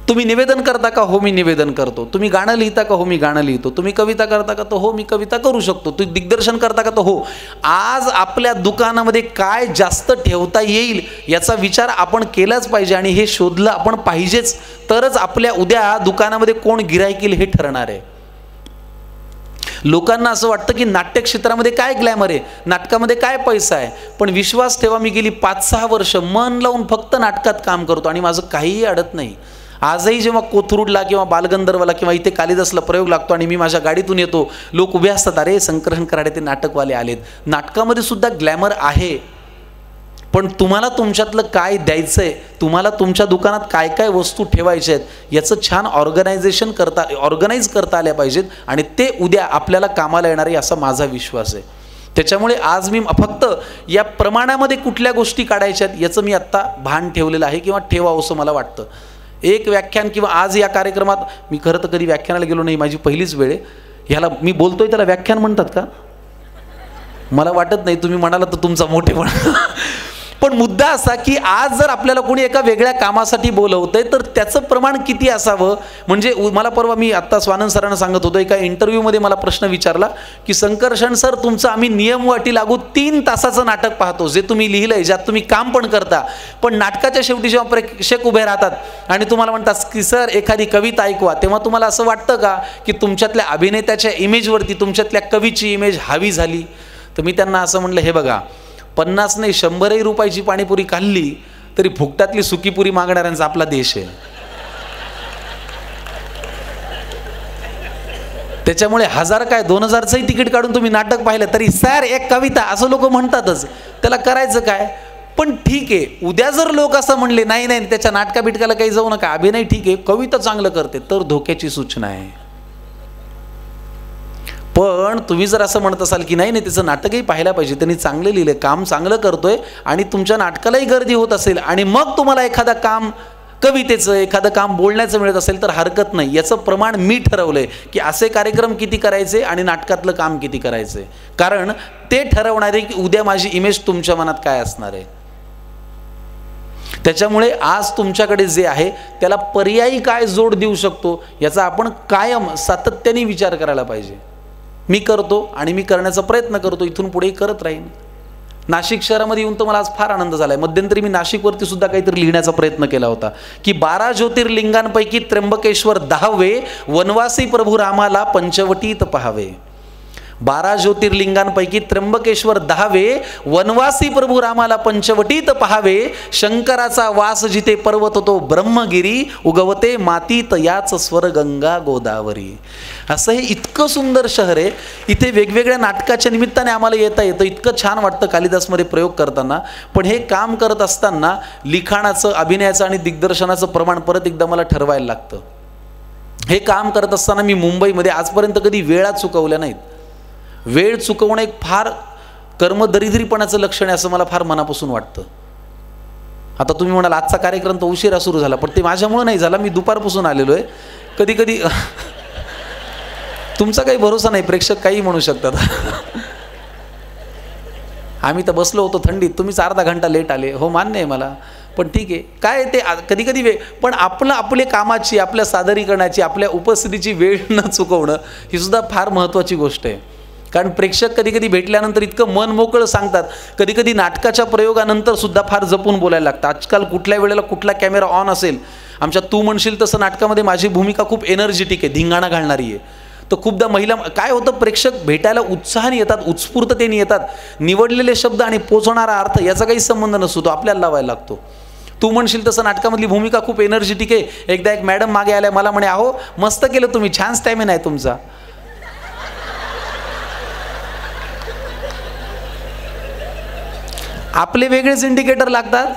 तुम्ही निवेदन करता का? हो मी निवेदन करतो. तुम्ही गाणं लिहिता का? हो मी गाणं लिहितो. तुम्ही कविता करता का? तो हो मी कविता करू शकतो. तुम्ही दिग्दर्शन करता का? तो हो. आज आपल्या दुकानामध्ये काय जास्त ठेवता येईल याचा विचार आपण केलाच पाहिजे, आणि हे शोधलं आपण पाहिजेच, तरच आपल्या उद्या दुकानामध्ये कोण गिऱ्हाईक येईल हे ठरणार आहे. लोकांना असं वाटतं की नाट्य क्षेत्रामध्ये काय ग्लॅमर आहे, नाटकामध्ये काय पैसा आहे. पण विश्वास ठेवा, मी गेली 5-6 वर्ष मन लावून फक्त नाटकात काम करतो आणि माझं काहीही अडत नाही. आजही जेव्हा कोथरूडला किंवा बालगंधर्वला किंवा इथे कालिदासला प्रयोग लागतो आणि मी माझ्या गाडीतून येतो, लोक उभे असतात, अरे संकर्षण कराडे ते नाटकवाले आलेत. नाटकामध्ये सुद्धा ग्लॅमर आहे, पण तुम्हाला तुमच्यातलं काय द्यायचं आहे, तुम्हाला तुमच्या दुकानात काय काय वस्तू ठेवायच्या आहेत याचं छान ऑर्गनाईज करता आल्या पाहिजेत, आणि ते उद्या आपल्याला कामाला येणार आहे असा माझा विश्वास आहे. त्याच्यामुळे आज मी फक्त या प्रमाणामध्ये कुठल्या गोष्टी काढायच्या आहेत याचं मी आत्ता भान ठेवलेलं आहे, किंवा ठेवावं असं मला वाटतं. एक व्याख्यान किंवा आज या कार्यक्रमात मी खरं तर कधी व्याख्यानाला गेलो नाही, माझी पहिलीच वेळ आहे. ह्याला मी बोलतोय त्याला व्याख्यान म्हणतात का? मला वाटत नाही, तुम्ही म्हणाला तर तुमचा मोठेपणा. पण मुद्दा असा की आज जर आपल्याला कोणी एका वेगळ्या कामासाठी बोलवतंय तर त्याचं प्रमाण किती असावं. म्हणजे मला परवा मी आत्ता स्वानंद सरांना सांगत होतो, एका इंटरव्ह्यूमध्ये मला प्रश्न विचारला की संकर्षण सर तुमचं आम्ही नियम अटी लागू 3 तासाचं नाटक पाहतो, जे तुम्ही लिहिलंय, ज्यात तुम्ही काम पण करता, पण नाटकाच्या शेवटी जेव्हा प्रेक्षक उभे राहतात आणि तुम्हाला म्हणतात की सर एखादी कविता ऐकवा, तेव्हा तुम्हाला असं वाटतं का की तुमच्यातल्या अभिनेत्याच्या इमेजवरती तुमच्यातल्या कवीची इमेज हावी झाली? तर मी त्यांना असं म्हणलं, हे बघा 50 नाही 100 रुपयाची पाणीपुरी खाल्ली तरी फुकटातली सुकीपुरी मागणाऱ्यांचा आपला देश आहे. त्याच्यामुळे 1000 काय 2000चंही तिकीट काढून तुम्ही नाटक पाहिलं तरी सर एक कविता असं लोक म्हणतातच. त्याला करायचं काय? पण ठीक आहे, उद्या जर लोक असं म्हणले नाही नाही त्याच्या नाटका बिटकाला काही जाऊ नका, अभिनय ठीक आहे, कविता चांगलं करते, तर धोक्याची सूचना आहे. पण तुम्ही जर असं म्हणत असाल की नाही नाही त्याचं नाटकही पाहायला पाहिजे, त्यांनी चांगलं लिहिलं, काम चांगलं करतोय, आणि तुमच्या नाटकालाही गर्दी होत असेल, आणि मग तुम्हाला एखादा काम कवितेचं एखादं काम बोलण्याचं मिळत असेल तर हरकत नाही. याचं प्रमाण मी ठरवलंय की असे कार्यक्रम किती करायचे आणि नाटकातलं काम किती करायचे, कारण ते ठरवणार आहे की उद्या माझी इमेज तुमच्या मनात काय असणार आहे. त्याच्यामुळे आज तुमच्याकडे जे आहे त्याला पर्यायी काय जोड देऊ शकतो याचा आपण कायम सातत्याने विचार करायला पाहिजे. मी करतो आणि मी करण्याचा प्रयत्न करतो, इथून पुढेही करत राहीन. नाशिक शहरामध्ये येऊन तर मला आज फार आनंद झाला आहे. मध्यंतरी मी नाशिकवरती सुद्धा काहीतरी लिहिण्याचा प्रयत्न केला होता की 12 ज्योतिर्लिंगांपैकी त्र्यंबकेश्वर 10वे, वनवासी प्रभू रामाला पंचवटीत पहावे. 12 ज्योतिर्लिंगांपैकी त्र्यंबकेश्वर 10वे, वनवासी प्रभू रामाला पंचवटीत पहावे. शंकराचा वास जिथे पर्वत तो ब्रह्मगिरी, उगवते मातीत याच स्वर गंगा गोदावरी. असं हे इतकं सुंदर शहर आहे. इथे वेगवेगळ्या नाटकाच्या निमित्ताने आम्हाला येता येतं, इतकं छान वाटतं कालिदासमध्ये प्रयोग करताना. पण हे काम करत असताना लिखाणाचं, अभिनयाचं आणि दिग्दर्शनाचं प्रमाण परत एकदा मला ठरवायला लागतं. हे काम करत असताना मी मुंबईमध्ये आजपर्यंत कधी वेळा चुकवल्या नाहीत. वेळ चुकवणं एक फार कर्मदरिद्रीपणाचं लक्षण आहे असं मला फार मनापासून वाटतं. आता तुम्ही म्हणाल आजचा कार्यक्रम तर उशिरा सुरू झाला, पण ते माझ्यामुळं नाही झाला, मी दुपारपासून आलेलो आहे. कधी कधी तुमचा काही भरोसा नाही, प्रेक्षक काही म्हणू शकतात. आम्ही तर बसलो होतो थंडीत, तुम्हीच अर्धा घंटा लेट आले. हो मान्य आहे मला, पण ठीक आहे. काय ते कधी कधी वेळ, पण आपले कामाची, आपल्या सादरीकरणाची, आपल्या उपस्थितीची वेळ न चुकवणं ही सुद्धा फार महत्त्वाची गोष्ट आहे. कारण प्रेक्षक कधी कधी भेटल्यानंतर इतकं मन मोकळं सांगतात, कधी कधी नाटकाच्या प्रयोगानंतर सुद्धा फार जपून बोलायला लागतं. आजकाल कुठल्या वेळेला कुठला कॅमेरा ऑन असेल. आमच्या तू म्हणशील तसं नाटकामध्ये माझी भूमिका खूप एनर्जेटिक आहे, धिंगाणा घालणारी आहे. तर खूपदा महिला काय होतं, प्रेक्षक भेटायला उत्साहाने येतात, उत्स्फूर्ततेने येतात. निवडलेले शब्द आणि पोचवणारा अर्थ याचा काही संबंध नसतो, तो आपल्याला लावायला लागतो. तू म्हणशील तसं नाटकामधली भूमिका खूप एनर्जेटिक आहे. एकदा एक मॅडम मागे आल्या, मला म्हणे, अहो मस्त केलं तुम्ही, छान स्टॅमिना आहे तुमचा. आपले वेगळेच इंडिकेटर लागतात.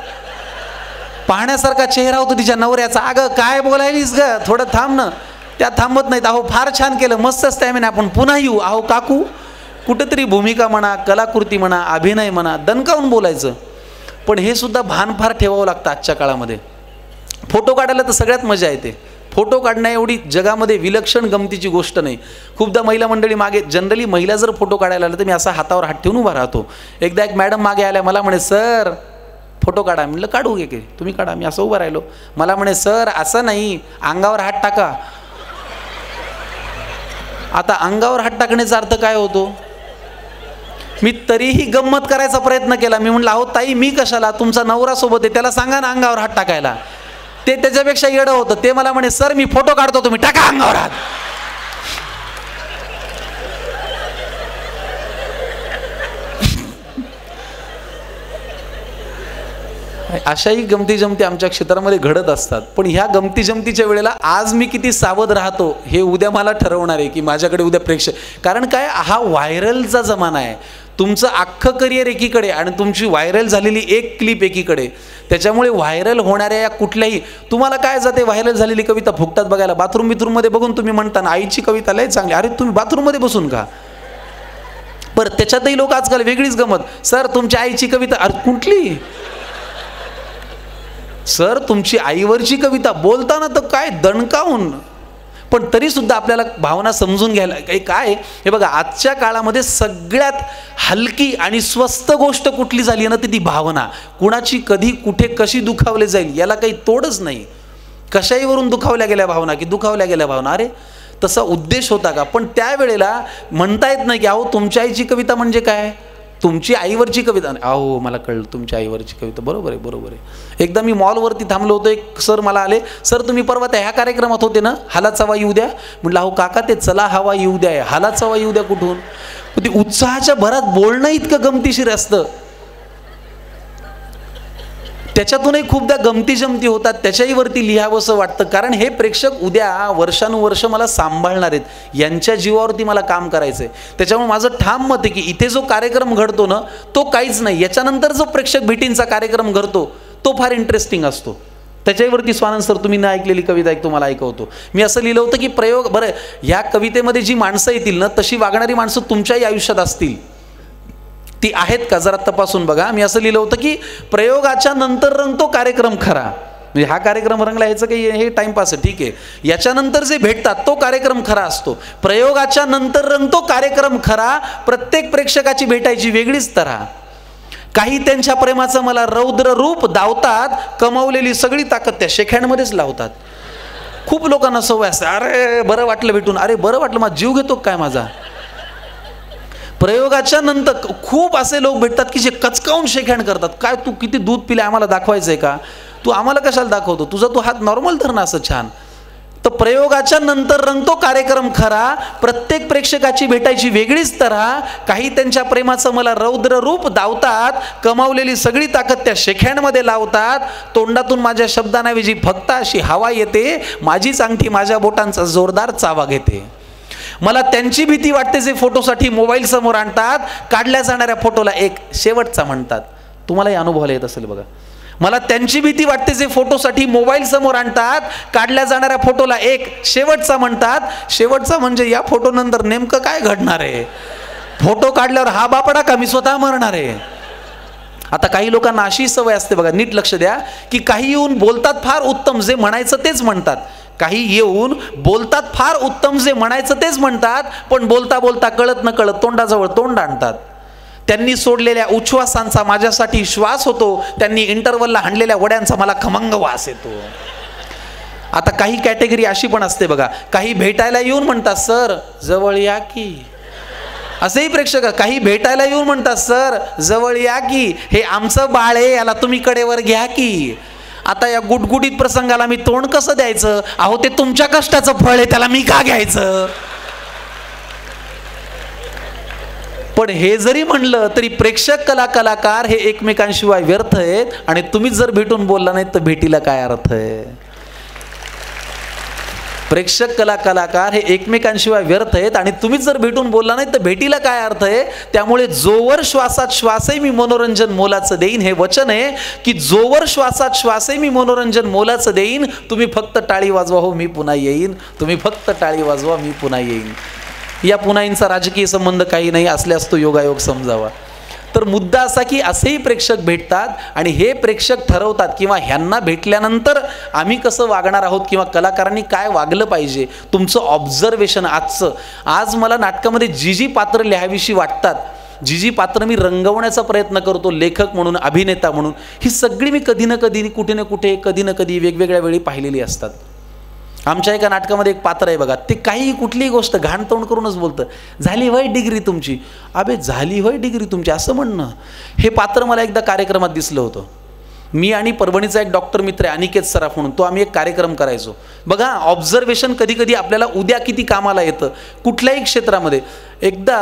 पाहण्यासारखा चेहरा होतो तिच्या नवऱ्याचा. अगं काय बोलायलीस ग, थोडं थांब ना. त्या थांबत नाहीत. अहो फार छान केलं, मस्त स्टॅमिना, आपण पुन्हा येऊ. अहो काकू, कुठेतरी भूमिका म्हणा, कलाकृती म्हणा, अभिनय म्हणा, दणकावून बोलायचं. पण हे सुद्धा भान फार ठेवावं लागतं आजच्या काळामध्ये. फोटो काढायला तर सगळ्यात मजा येते. फोटो काढण्या एवढी जगामध्ये विलक्षण गमतीची गोष्ट नाही. खूपदा महिला मंडळी मागे, जनरली महिला जर फोटो काढायला आल्या तर मी असा हातावर हात ठेवून उभा राहतो. एकदा एक मॅडम मागे आल्या, मला म्हणे, सर फोटो काढा. म्हणलं काढू घे की, तुम्ही काढा. मी असं उभा राहिलो. मला म्हणे, सर असं नाही, अंगावर हात टाका. आता अंगावर हात टाकण्याचा अर्थ काय होतो? मी तरीही गंमत करायचा प्रयत्न केला. मी म्हटलं, अहो ताई, मी कशाला, तुमचा नवरा सोबत आहे, त्याला सांगा ना अंगावर हात टाकायला. ते त्याच्यापेक्षा येडं होतं. ते मला म्हणे, सर मी फोटो काढतो, तुम्ही टाका अंगावर हात. अशाही गमती जमती आमच्या क्षेत्रामध्ये घडत असतात. पण ह्या गमती जमतीच्या वेळेला आज मी किती सावध राहतो हे उद्या मला ठरवणार आहे की माझ्याकडे उद्या प्रेक्षक. कारण काय, हा व्हायरलचा जमाना आहे. तुमचं अख्खं करिअर एकीकडे आणि तुमची व्हायरल झालेली एक क्लिप एकीकडे. त्याच्यामुळे व्हायरल होणाऱ्या या कुठल्याही, तुम्हाला काय जाते व्हायरल झालेली कविता फुकटात बघायला. बाथरूममध्ये बघून तुम्ही म्हणता ना, आईची कविता लय चांगली, अरे तुम्ही बाथरूममध्ये बसून का. बरं त्याच्यातही लोक आजकाल वेगळीच गमत, सर तुमच्या आईची कविता. अरे कुठली सर, तुमची आईवरची कविता बोलताना तर काय दणकावून. पण तरी सुद्धा आपल्याला भावना समजून घ्यायला काही काय. हे बघा, आजच्या काळामध्ये सगळ्यात हलकी आणि स्वस्त गोष्ट कुठली झाली आहे ना, ती भावना. कुणाची कधी कुठे कशी दुखावली जाईल याला काही तोडच नाही. कशाहीवरून दुखावल्या गेल्या भावना की दुखावल्या गेल्या भावना. अरे तसा उद्देश होता का. पण त्यावेळेला म्हणता येत नाही की अहो तुमच्या आईची कविता म्हणजे काय, तुमची आईवरची कविता. अहो मला कळलं, तुमच्या आईवरची कविता. बरोबर आहे, बरोबर आहे. एकदा मी मॉलवरती थांबलो होतो, एक सर मला आले, सर तुम्ही परवा त्या ह्या कार्यक्रमात होते ना, हाला चवा येऊ द्या. म्हटलं अहो काका, ते चला हवा येऊ द्या, हाला चवा येऊ द्या कुठून. ते उत्साहाच्या भरात बोलणं इतकं गमतीशीर असतं. त्याच्यातूनही खूपदा गमती जमती होतात, त्याच्याही वरती लिहावंसं वाटतं. कारण हे प्रेक्षक उद्या वर्षानुवर्ष मला सांभाळणार आहेत, यांच्या जीवावरती मला काम करायचं आहे. त्याच्यामुळे माझं ठाम मत आहे की इथे जो कार्यक्रम घडतो ना, तो काहीच नाही. याच्यानंतर जो प्रेक्षक भेटींचा कार्यक्रम घडतो तो फार इंटरेस्टिंग असतो. त्याच्यावरती स्वानंद सर, तुम्ही न ऐकलेली कविता एक तुम्हाला ऐकवतो. मी असं लिहिलं होतं की प्रयोग, बरं ह्या कवितेमध्ये जी माणसं येतील ना, तशी वागणारी माणसं तुमच्याही आयुष्यात असतील, ती आहेत का जरा तपासून बघा. मी असं लिहिलं होतं की प्रयोगाच्या नंतर रंगतो कार्यक्रम खरा. म्हणजे हा कार्यक्रम रंगला ह्याचं काही हे टाइमपास आहे, ठीक आहे. याच्यानंतर जे भेटतात तो कार्यक्रम खरा असतो. प्रयोगाच्या नंतर रंगतो कार्यक्रम खरा, प्रत्येक प्रेक्षकाची भेटायची वेगळीच तऱ्हा. काही त्यांच्या प्रेमाचं मला रौद्र रूप दावतात, कमावलेली सगळी ताकद त्या शेकहँडमध्येच लावतात. खूप लोकांना सवय असते, अरे बरं वाटलं भेटून, अरे बरं वाटलं, माझा जीव घेतो काय माझा. प्रयोगाच्या नंतर खूप असे लोक भेटतात की जे कचकावून शेकहँड करतात. काय तू किती दूध पिले आम्हाला दाखवायचंय का, तू आम्हाला कशाला दाखवतो, तुझा तू हात नॉर्मल धर ना असं छान. तर प्रयोगाच्या नंतर रंगतो कार्यक्रम खरा, प्रत्येक प्रेक्षकाची भेटायची वेगळीच तऱ्हा. काही त्यांच्या प्रेमाचं मला रौद्र रूप दावतात, कमावलेली सगळी ताकद त्या शेकहँडमध्ये लावतात. तोंडातून माझ्या शब्दांऐवजी फक्त अशी हवा येते, माझीच अंगठी माझ्या बोटांचा जोरदार चावा घेते. मला त्यांची भीती वाटते जे फोटोसाठी मोबाईल समोर आणतात, काढल्या जाणाऱ्या फोटोला एक शेवटचा म्हणतात. तुम्हालाही अनुभवायला येत असेल बघा. मला त्यांची भीती वाटते जे फोटोसाठी मोबाईल समोर आणतात, काढल्या जाणाऱ्या फोटोला एक शेवटचा म्हणतात. शेवटचा म्हणजे या फोटो नंतर नेमकं काय घडणार आहे, फोटो काढल्यावर हा बापडा का मी स्वतः मरणार आहे. आता काही लोकांना अशी सवय असते बघा, नीट लक्ष द्या, की काही येऊन बोलतात फार उत्तम, जे म्हणायचं तेच म्हणतात. काही येऊन बोलतात फार उत्तम, जे म्हणायचं तेच म्हणतात, पण बोलता बोलता कळत न कळत तोंडाजवळ तोंड आणतात. त्यांनी सोडलेल्या उच्छ्वासांचा माझ्यासाठी श्वास होतो, त्यांनी इंटरवलला हाणलेल्या वड्यांचा मला खमंग वास येतो. आता काही कॅटेगरी अशी पण असते बघा, काही भेटायला येऊन म्हणतात सर जवळ या की, असेही प्रेक्षक. काही भेटायला येऊन म्हणतात सर जवळ या की, हे आमचं बाळ आहे याला तुम्ही कडेवर घ्या की. आता या गुटगुटीत प्रसंगाला मी तोंड कसं द्यायचं, अहो ते तुमच्या कष्टाचं फळ आहे, त्याला मी का घ्यायचं. पण हे जरी म्हणलं तरी प्रेक्षक कलाकार हे एकमेकांशिवाय व्यर्थ आहेत, आणि तुम्हीच जर भेटून बोलला नाही तर भेटीला काय अर्थ आहे. प्रेक्षक कलाकार हे एकमेकांशिवाय व्यर्थ आहेत, आणि तुम्हीच जर भेटून बोलला नाही तर भेटीला काय अर्थ आहे. त्यामुळे जोवर श्वासात श्वासही मी मनोरंजन मोलाचं देईन, हे वचन आहे की जोवर श्वासात श्वासही मी मनोरंजन मोलाचं देईन, तुम्ही फक्त टाळी वाजवा हो मी पुन्हा येईन, तुम्ही फक्त टाळी वाजवा मी पुन्हा येईन. या पुन्हाईंचा राजकीय संबंध काही नाही, असल्यास तो योगायोग समजावा. तर मुद्दा असा की असेही प्रेक्षक भेटतात, आणि हे प्रेक्षक ठरवतात किंवा ह्यांना भेटल्यानंतर आम्ही कसं वागणार आहोत किंवा कलाकारांनी काय वागलं पाहिजे. तुमचं ऑब्झर्वेशन आजचं, आज मला नाटकामध्ये जी जी पात्र लिहावीशी वाटतात, जी जी पात्र मी रंगवण्याचा प्रयत्न करतो लेखक म्हणून, अभिनेता म्हणून, ही सगळी मी कधी ना कधी, कुठे ना कुठे, कधी ना कधी वेगवेगळ्या वेळी पाहिलेली असतात. आमच्या एका नाटकामध्ये एक पात्र आहे बघा, ते काही कुठलीही गोष्ट घाण तोंड करूनच बोलतं, झाली होय डिग्री तुमची. अबे झाली होय डिग्री तुमची असं म्हणणं. हे पात्र मला एकदा कार्यक्रमात दिसलं होतं. मी आणि परभणीचा एक डॉक्टर मित्र आहे अनिकेत सराफ म्हणून, तो आम्ही एक कार्यक्रम करायचो. बघा ऑब्झर्वेशन कधी कधी आपल्याला उद्या किती कामाला येतं कुठल्याही क्षेत्रामध्ये. एकदा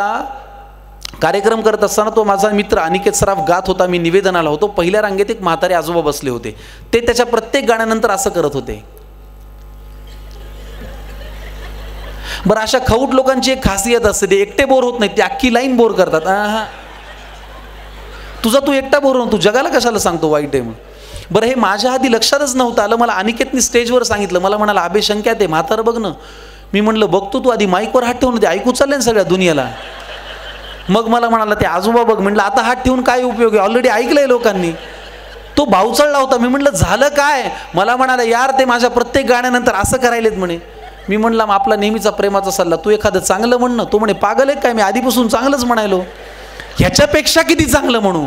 कार्यक्रम करत असताना तो माझा मित्र अनिकेत सराफ गात होता, मी निवेदनाला होतो. पहिल्या रांगेत एक म्हातारे आजोबा बसले होते, ते त्याच्या प्रत्येक गाण्यानंतर असं करत होते. बरं, अशा खऊट लोकांची एक खासियत असते, ते एकटे बोर होत नाही, ते अख्खी लाईन बोर करतात. तुझा तू एकटा बोर होतो, तू जगाला कशाला सांगतो वाईट आहे म्हणून. बरं, हे माझ्या आधी लक्षातच नव्हतं आलं. मला अनिकेतनी स्टेजवर सांगितलं, मला म्हणाला आबे शंक्यात आहे म्हातारं बघ ना. मी म्हणलं बघतो, तू आधी माईकवर हात ठेवून ते ऐकू चालले ना सगळ्या दुनियाला. मग मला म्हणाला ते आजोबा बघ. म्हटलं आता हात ठेवून काय उपयोग आहे, ऑलरेडी ऐकलंय लोकांनी. तो भावचळला होता. मी म्हटलं झालं काय. मला म्हणाला यार ते माझ्या प्रत्येक गाण्यानंतर असं करायलेत म्हणे. मी म्हणला मग आपला नेहमीचा प्रेमाचा सल्ला, तू एखादं चांगलं म्हण ना. तो म्हणे पागल आहे काय, मी आधीपासून चांगलंच म्हणायलो, ह्याच्यापेक्षा किती चांगलं म्हणू.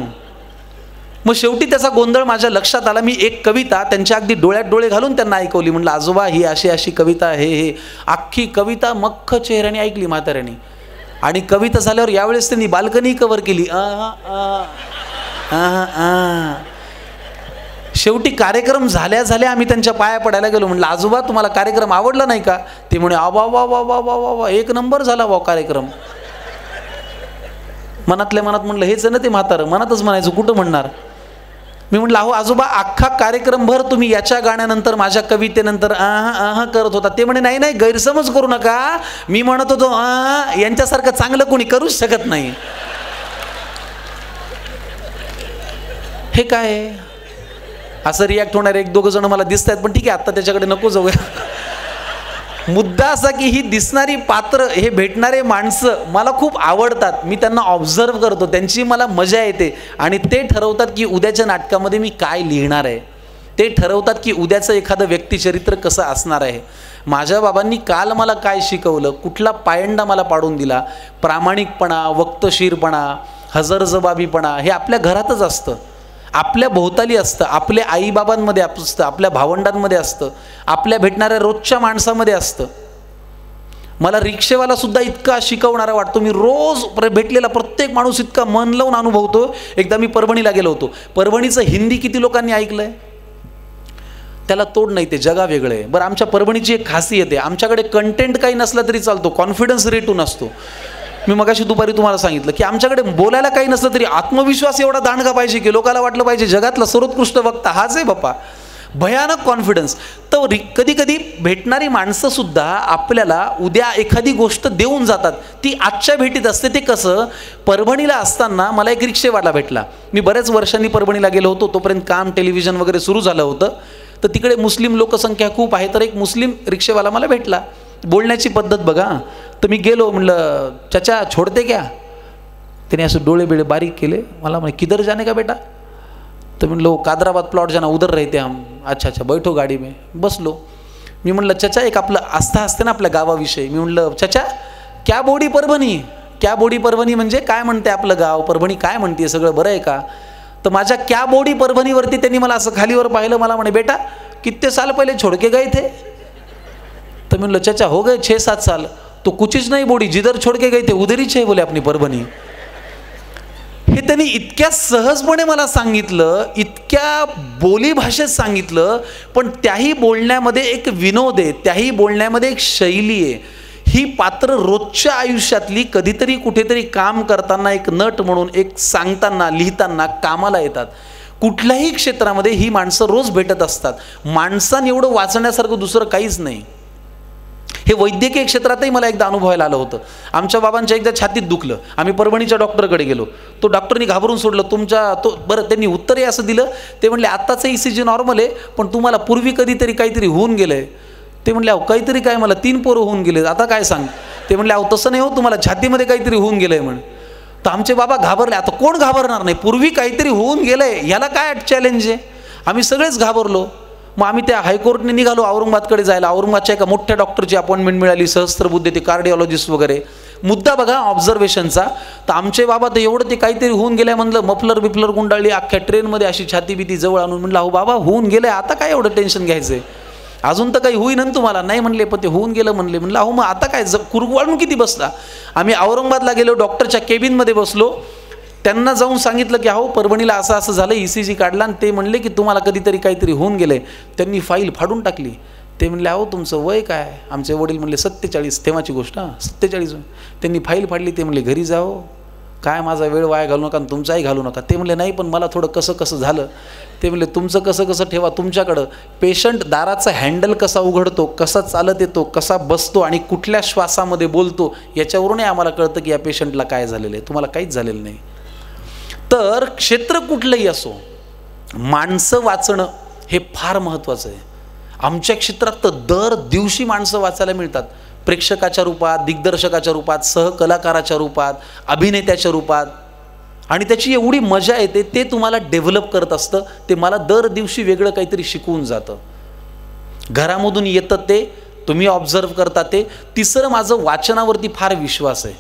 मग शेवटी त्याचा गोंधळ माझ्या लक्षात आला. मी एक कविता त्यांच्या अगदी डोळ्यात डोळे घालून त्यांना ऐकवली. म्हटलं आजोबा ही अशी अशी कविता, हे अख्खी कविता मख्ख चेहऱ्याने ऐकली म्हाताऱ्याने. आणि कविता झाल्यावर यावेळेस त्यांनी बाल्कनी कव्हर केली. शेवटी कार्यक्रम झाल्या झाल्या आम्ही त्यांच्या पाया पडायला गेलो. म्हटलं आजोबा तुम्हाला कार्यक्रम आवडला नाही का. ते म्हणे वा वा वा वा वा वा वा, एक नंबर झाला वा कार्यक्रम. मनातल्या मनात म्हणलं हेच आहे ना ते म्हातारं, मनातच म्हणायचं कुठं म्हणणार. मी म्हटलं अहो आजोबा अख्खा कार्यक्रम भर तुम्ही याच्या गाण्यानंतर माझ्या कवितेनंतर करत होता. ते म्हणे नाही नाही गैरसमज करू नका, मी म्हणत होतो यांच्यासारखं चांगलं कोणी करूच शकत नाही. हे काय असं रिॲक्ट होणारे एक दोघं जण मला दिसत आहेत, पण ठीक आहे आत्ता त्याच्याकडे नको जाऊया. मुद्दा असा की ही दिसणारी पात्र, हे भेटणारे माणसं मला खूप आवडतात. मी त्यांना ऑब्झर्व करतो, त्यांची मला मजा येते. आणि ते ठरवतात की उद्याच्या नाटकामध्ये मी काय लिहिणार आहे. ते ठरवतात की उद्याचं एखादं व्यक्तिचरित्र कसं असणार आहे. माझ्या बाबांनी काल मला काय शिकवलं, कुठला पायंडा मला पाडून दिला, प्रामाणिकपणा, वक्तशीरपणा, हजरजबाबीपणा हे आपल्या घरातच असतं, आपल्या भोवताली असतं, आपल्या आईबाबांमध्ये असतं, आपल्या भावंडांमध्ये असतं, आपल्या भेटणाऱ्या रोजच्या माणसामध्ये असतं. मला रिक्षेवाला सुद्धा इतका शिकवणारा वाटतो. मी रोज भेटलेला प्रत्येक माणूस इतका मन लावून अनुभवतो. एकदा मी परभणीला गेलो होतो. परभणीचं हिंदी किती लोकांनी ऐकलंय? त्याला तोड नाही, ते जगा वेगळं आहे. बरं, आमच्या परभणीची एक खासियत आहे, आमच्याकडे कंटेंट काही नसला तरी चालतो, कॉन्फिडन्स रेटून असतो. मी मगाशी दुपारी तुम्हाला सांगितलं की आमच्याकडे बोलायला काही नसलं तरी आत्मविश्वास एवढा दांडगा पाहिजे की लोकांना वाटलं पाहिजे जगातला सर्वोत्कृष्ट वक्ता हाच आहे बाप्पा. भयानक कॉन्फिडन्स. तर कधी कधी भेटणारी माणसं सुद्धा आपल्याला उद्या एखादी गोष्ट देऊन जातात, ती आजच्या भेटीत असते. ते कसं, परभणीला असताना मला एक रिक्षेवाला भेटला. मी बऱ्याच वर्षांनी परभणीला गेलो होतो, तोपर्यंत काम, टेलिव्हिजन वगैरे सुरू झालं होतं. तर तिकडे मुस्लिम लोकसंख्या खूप आहे. तर एक मुस्लिम रिक्षेवाला मला भेटला. बोलण्याची पद्धत बघा. तर मी गेलो, म्हणलं चाचा छोडते क्या. त्याने असं डोळे बिळे बारीक केले. मला म्हणे किधर जाने का बेटा. तर म्हणलो कादराबाद प्लॉट जाना, उधर रहते हम. अच्छा अच्छा, बैठो गाडी में. बसलो. मी म्हणलं चाचा एक आपलं आस्था असते ना आपल्या गावाविषयी. मी म्हणलं चाचा क्या बोडी परभणी. क्या बोडी परभणी म्हणजे काय म्हणते आपलं गाव, परभणी काय म्हणते, सगळं बरं आहे का. तर माझ्या क्या बोडी परभणीवरती त्यांनी मला असं खालीवर पाहिलं. मला म्हणे बेटा कितने साल पहिले छोड़ के गए थे. तर म्हणलं चाचा हो गए 6-7 साल. तो कुछच नाही बोडी, जिधर छोड़ के गए थे उधरीच आहे बोले आपली परभणी. हे त्यांनी इतक्या सहजपणे मला सांगितलं, इतक्या बोली भाषेत सांगितलं. पण त्याही बोलण्यामध्ये एक विनोद आहे, त्याही बोलण्यामध्ये एक शैली आहे. ही पात्र रोजच्या आयुष्यातली कधीतरी कुठेतरी काम करताना एक नट म्हणून, एक सांगताना, लिहिताना कामाला येतात. कुठल्याही क्षेत्रामध्ये ही माणसं रोज भेटत असतात. माणसांनी एवढं वाचण्यासारखं दुसरं काहीच नाही. हे वैद्यकीय क्षेत्रातही मला एकदा अनुभवायला आलं होतं. आमच्या बाबांच्या एकदा छातीत दुखलं. आम्ही परभणीच्या डॉक्टरकडे गेलो. तो डॉक्टरनी घाबरून सोडलं. बरं, त्यांनी उत्तरही असं दिलं. ते म्हणले आत्ताचं ECG नॉर्मल आहे, पण तुम्हाला पूर्वी कधीतरी काहीतरी होऊन गेलं आहे. ते म्हणले अहो काहीतरी काय, मला 3 पोरं होऊन गेले, आता काय सांग. ते म्हणले अहो तसं नाही हो, तुम्हाला छातीमध्ये काहीतरी होऊन गेलं आहे म्हणे. तर आमचे बाबा घाबरले. आता कोण घाबरणार नाही, पूर्वी काहीतरी होऊन गेलं आहे, ह्याला काय चॅलेंज आहे. आम्ही सगळेच घाबरलो. मग आम्ही त्या हायकोर्टने निघालो औरंगाबादकडे जायला. औरंगाबादच्या एका मोठ्या डॉक्टरची अपॉइंटमेंट मिळाली, सहस्त्रबुद्धे, ते कार्डिओलॉजिस्ट वगैरे. मुद्दा बघा ऑब्झर्वेशनचा. तर आमचे बाबा तर एवढं ते काहीतरी होऊन गेलं म्हणलं, मफलर बिफलर गुंडाळली, अख्ख्या ट्रेनमध्ये अशी छाती बिती जवळ आणून म्हणलं अहो बाबा होऊन गेलं, आता काय एवढं टेन्शन घ्यायचं आहे, अजून तर काही होईन ना तुम्हाला. नाही म्हणले, पण ते होऊन गेलं म्हणले. म्हणलं अहो मग आता काय कुरवाळून किती बसला. आम्ही औरंगाबादला गेलो, डॉक्टरच्या केबिनमध्ये बसलो. त्यांना जाऊन सांगितलं की अहो परभणीला असं असं झालं, ECG काढला आणि ते म्हणले की तुम्हाला कधीतरी काहीतरी होऊन गेलं आहे. त्यांनी फाईल फाडून टाकली. ते म्हणले अहो तुमचं वय काय. आमचे वडील म्हणले 47. तेव्हाची गोष्ट, 47. त्यांनी फाईल फाडली. ते म्हणले घरी जाओ, काय माझा वेळ वाया घालू नका आणि तुमचाही घालू नका. ते म्हणले नाही पण मला थोडं कसं कसं झालं. ते म्हणले तुमचं कसं कसं ठेवा तुमच्याकडं. पेशंट दाराचा हँडल कसा उघडतो, कसा चालत येतो, कसा बसतो आणि कुठल्या श्वासामध्ये बोलतो, याच्यावरूनही आम्हाला कळतं की या पेशंटला काय झालेलं आहे. तुम्हाला काहीच झालेलं नाही. तर क्षेत्र कुठलंही असो, माणसं वाचणं हे फार महत्त्वाचं आहे. आमच्या क्षेत्रात तर दर दिवशी माणसं वाचायला मिळतात. प्रेक्षकाच्या रूपात, दिग्दर्शकाच्या रूपात, सहकलाकाराच्या रूपात, अभिनेत्याच्या रूपात. आणि त्याची एवढी मजा येते, ते तुम्हाला डेव्हलप करत असतं. ते मला दर दिवशी वेगळं काहीतरी शिकवून जातं. घरामधून येतं ते, तुम्ही ऑब्झर्व करता ते. तिसरं, माझं वाचनावरती फार विश्वास आहे.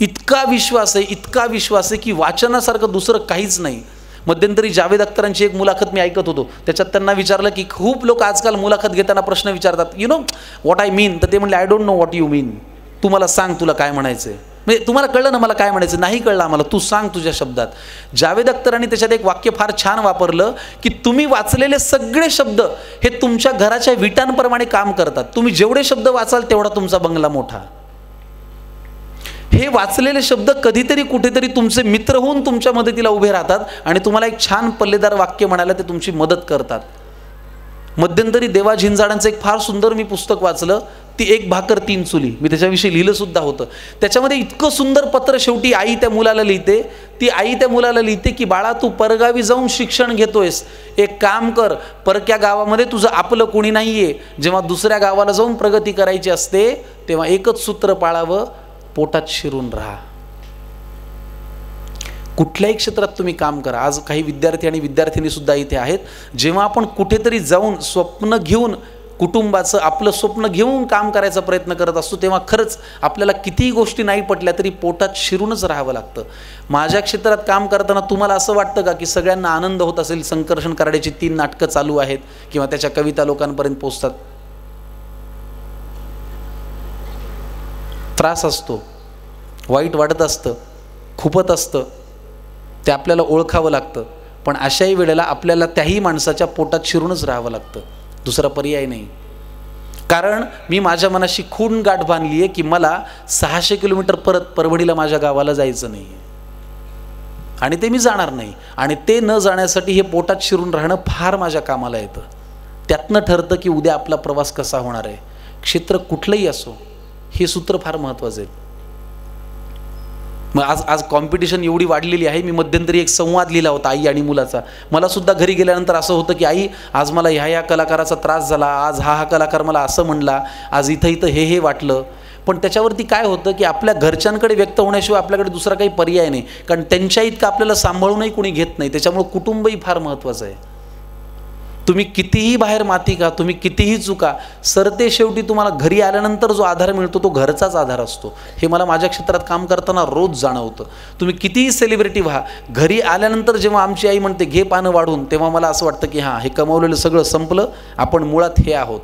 इतका विश्वास आहे की वाचनासारखं दुसरं काहीच नाही. मध्यंतरी जावेद अख्तरांची एक मुलाखत मी ऐकत होतो. त्याच्यात त्यांना विचारलं की खूप लोक आजकाल मुलाखत घेताना प्रश्न विचारतात, you know what I mean. तर ते म्हणले I don't know what you mean. तू मला सांग तुला काय म्हणायचं आहे. म्हणजे तुम्हाला कळलं ना मला काय म्हणायचं. नाही कळलं आम्हाला, तू सांग तुझ्या शब्दात. जावेद अख्तरांनी त्याच्यात एक वाक्य फार छान वापरलं की तुम्ही वाचलेले सगळे शब्द हे तुमच्या घराच्या विटांप्रमाणे काम करतात. तुम्ही जेवढे शब्द वाचाल तेवढा तुमचा बंगला मोठा. हे वाचलेले शब्द कधीतरी कुठेतरी तुमचे मित्र होऊन तुमच्या मदतीला उभे राहतात आणि तुम्हाला एक छान पल्लेदार वाक्य म्हणायला ते तुमची मदत करतात. मध्यंतरी देवा झिंजाडांचं एक फार सुंदर मी पुस्तक वाचलं, ती 1 भाकर 3 चुली. मी त्याच्याविषयी लिहिलं सुद्धा होतं. त्याच्यामध्ये इतकं सुंदर पत्र शेवटी आई त्या मुलाला लिहिते. ती आई त्या मुलाला लिहिते की बाळा तू परगावी जाऊन शिक्षण घेतोयस, एक काम कर, परक्या गावामध्ये तुझं आपलं कोणी नाही आहे. जेव्हा दुसऱ्या गावाला जाऊन प्रगती करायची असते तेव्हा एकच सूत्र पाळावं, पोटात शिरून राहा. कुठल्याही क्षेत्रात तुम्ही काम करा. आज काही विद्यार्थी आणि विद्यार्थिनी सुद्धा इथे आहेत. जेव्हा आपण कुठेतरी जाऊन स्वप्न घेऊन कुटुंबाचं आपलं स्वप्न घेऊन काम करायचा प्रयत्न करत असतो, तेव्हा खरंच आपल्याला कितीही गोष्टी नाही पटल्या तरी पोटात शिरूनच राहावं लागतं. माझ्या क्षेत्रात काम करताना तुम्हाला असं वाटतं का की सगळ्यांना आनंद होत असेल? संकर्षण कराड्याची 3 नाटकं चालू आहेत किंवा त्याच्या कविता लोकांपर्यंत पोचतात. त्रास असतो, वाईट वाटत असतं, खुपत असतं, ते आपल्याला ओळखावं लागतं. पण अशाही वेळेला आपल्याला त्याही माणसाच्या पोटात शिरूनच राहावं लागतं, दुसरा पर्याय नाही. कारण मी माझ्या मनाशी खूण गाठ बांधली आहे की मला 600 किलोमीटर परत परभणीला माझ्या गावाला जायचं नाही आणि ते मी जाणार नाही. आणि ते न जाण्यासाठी हे पोटात शिरून राहणं फार माझ्या कामाला येतं. त्यातनं ठरतं की उद्या आपला प्रवास कसा होणार आहे. क्षेत्र कुठलंही असो, हे सूत्र फार महत्त्वाचं आहे. मग आज कॉम्पिटिशन एवढी वाढलेली आहे. मी मध्यंतरी एक संवाद लिहिला होता आई आणि मुलाचा. मला सुद्धा घरी गेल्यानंतर असं होतं की आई, आज मला ह्या कलाकाराचा त्रास झाला, आज हा कलाकार मला असं म्हणला, आज इथं हे वाटलं. पण त्याच्यावरती काय होतं की आपल्या घरच्यांकडे व्यक्त होण्याशिवाय आपल्याकडे दुसरा काही पर्याय नाही. कारण त्यांच्या इतकं आपल्याला सांभाळूनही कोणी घेत नाही. त्याच्यामुळे कुटुंबही फार महत्त्वाचं आहे. तुम्ही कितीही बाहेर माती का, तुम्ही कितीही चुका, सरते शेवटी तुम्हाला घरी आल्यानंतर जो आधार मिळतो तो घरचाच आधार असतो. हे मला माझ्या क्षेत्रात काम करताना रोज जाणवतं. तुम्ही कितीही सेलिब्रिटी व्हा, घरी आल्यानंतर जेव्हा आमची आई म्हणते घे पानं वाढून, तेव्हा मला असं वाटतं की हां, हे कमावलेलं सगळं संपलं, आपण मुळात हे आहोत.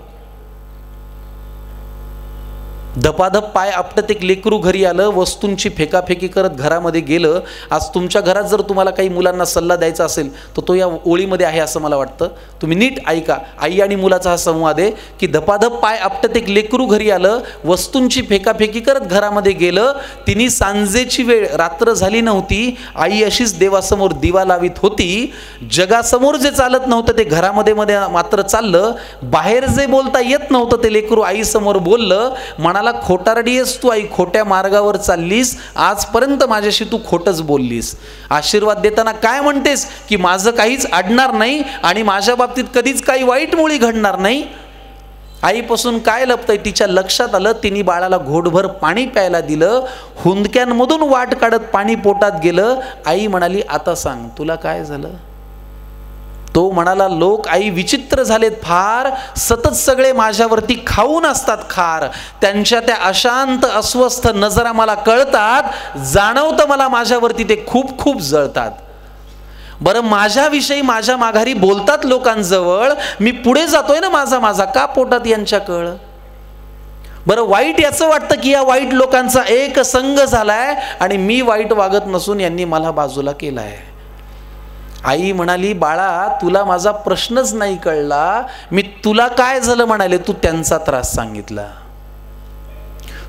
धपाधप पाय आपटत एक लेकरू घरी आलं, वस्तूंची फेकाफेकी करत घरामध्ये गेलं. आज तुमच्या घरात जर तुम्हाला काही मुलांना सल्ला द्यायचा असेल तर तो या ओळीमध्ये आहे असं मला वाटतं. तुम्ही नीट ऐका. आई आणि मुलाचा हा संवाद आहे की धपाधप पाय आपटत एक लेकरू घरी आलं, वस्तूंची फेकाफेकी करत घरामध्ये गेलं. तिने सांजेची वेळ, रात्र झाली नव्हती, आई अशीच देवासमोर दिवा लावित होती. जगासमोर जे चालत नव्हतं ते घरामध्ये मात्र चाललं. बाहेर जे बोलता येत नव्हतं ते लेकरू आईसमोर बोललं. म्हणाला, खोटारडी आहेस तू आई, खोट्या मार्गावर चाललीस, आजपर्यंत माझ्याशी तू खोटच बोललीस. आशीर्वाद देताना काय म्हणतेस की माझं काहीच अडणार नाही आणि माझ्या बाबतीत कधीच काही वाईट मुळी घडणार नाही. आईपासून काय लपतंय तिच्या लक्षात आलं. तिने बाळाला घोटभर पाणी प्यायला दिलं. हुंदक्यांमधून वाट काढत पाणी पोटात गेलं. आई म्हणाली, आता सांग तुला काय झालं? तो म्हणाला, लोक आई विचित्र झालेत फार, सतत सगळे माझ्यावरती खाऊन असतात खार. त्यांच्या त्या अशांत अस्वस्थ नजरा मला कळतात, जाणवतं मला माझ्यावरती ते खूप खूप जळतात. बरं, माझ्याविषयी माझ्या माघारी बोलतात लोकांजवळ, मी पुढे जातोय ना माझा का पोटात यांच्या कळ? बरं, वाईट याचं वाटतं की या वाईट लोकांचा एक संघ झालाय आणि मी वाईट वागत नसून यांनी मला बाजूला केलाय. आई म्हणाली, बाळा तुला माझा प्रश्नच नाही कळला. मी तुला काय झालं म्हणाले, तू त्यांचा त्रास सांगितला.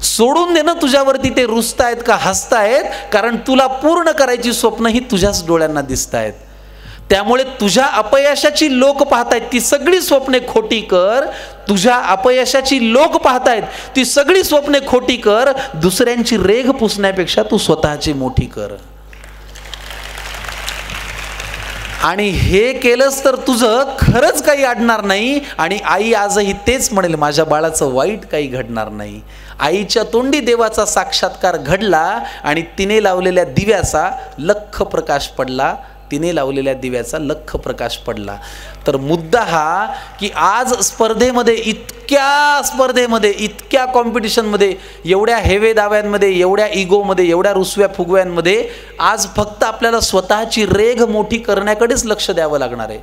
सोडून दे ना तुझ्यावरती ते रुसतायत का हसतायत, कारण तुला पूर्ण करायची स्वप्न ही तुझ्याच डोळ्यांना दिसतायत. त्यामुळे तुझ्या अपयशाची लोक पाहतायत ती सगळी स्वप्ने खोटी कर. तुझ्या अपयशाची लोक पाहतायत ती सगळी स्वप्ने खोटी कर. दुसऱ्यांची रेघ पुसण्यापेक्षा तू स्वतःची मोठी कर. आणि हे केलंस तर तुझं खरंच काही अडणार नाही. आणि आई आजही तेच म्हणेल, माझ्या बाळाचं वाईट काही घडणार नाही. आईच्या तोंडी देवाचा साक्षात्कार घडला आणि तिने लावलेल्या दिव्याचा लख प्रकाश पडला. तिने लावलेल्या दिव्याचा लख प्रकाश पडला. तर मुद्दा हा की आज स्पर्धेमध्ये, इतक्या कॉम्पिटिशनमध्ये, एवढ्या हेवे दाव्यांमध्ये, एवढ्या इगोमध्ये, एवढ्या रुसव्या फुगव्यांमध्ये आज फक्त आपल्याला स्वतःची रेघ मोठी करण्याकडेच लक्ष द्यावं लागणार आहे.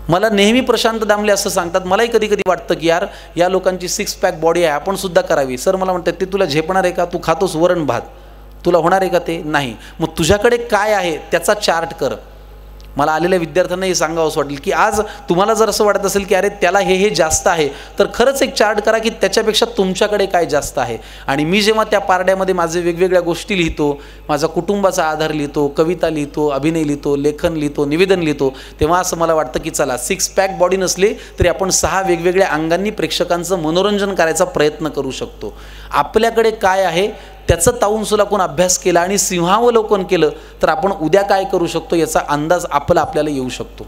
मला नेहमी प्रशांत दामले असं सांगतात, मलाही कधी कधी वाटतं की यार, या लोकांची 6 पॅक बॉडी आहे, आपण सुद्धा करावी. सर मला म्हणतात, ते तुला झेपणार आहे का? तू खातोस वरण भात, तुला होणार आहे का ते? नाही. मग तुझ्याकडे काय आहे त्याचा चार्ट कर. मला आलेल्या विद्यार्थ्यांना हे सांगावंसं वाटेल की आज तुम्हाला जर असं वाटत असेल की अरे त्याला हे जास्त आहे, तर खरंच एक चार्ट करा की त्याच्यापेक्षा तुमच्याकडे काय जास्त आहे. आणि मी जेव्हा त्या पारड्यामध्ये माझे वेगवेगळ्या गोष्टी लिहितो, माझा कुटुंबाचा आधार लिहितो, कविता लिहितो, अभिनय लिहितो, लेखन लिहितो, निवेदन लिहितो, तेव्हा असं मला वाटतं की चला 6 पॅक बॉडी नसली तरी आपण 6 वेगवेगळ्या अंगांनी प्रेक्षकांचं मनोरंजन करायचा प्रयत्न करू शकतो. आपल्याकडे काय आहे त्याचं ताऊन सुलाकून अभ्यास केला आणि सिंहावलोकन केलं तर आपण उद्या काय करू शकतो याचा अंदाज आपल्याला येऊ शकतो.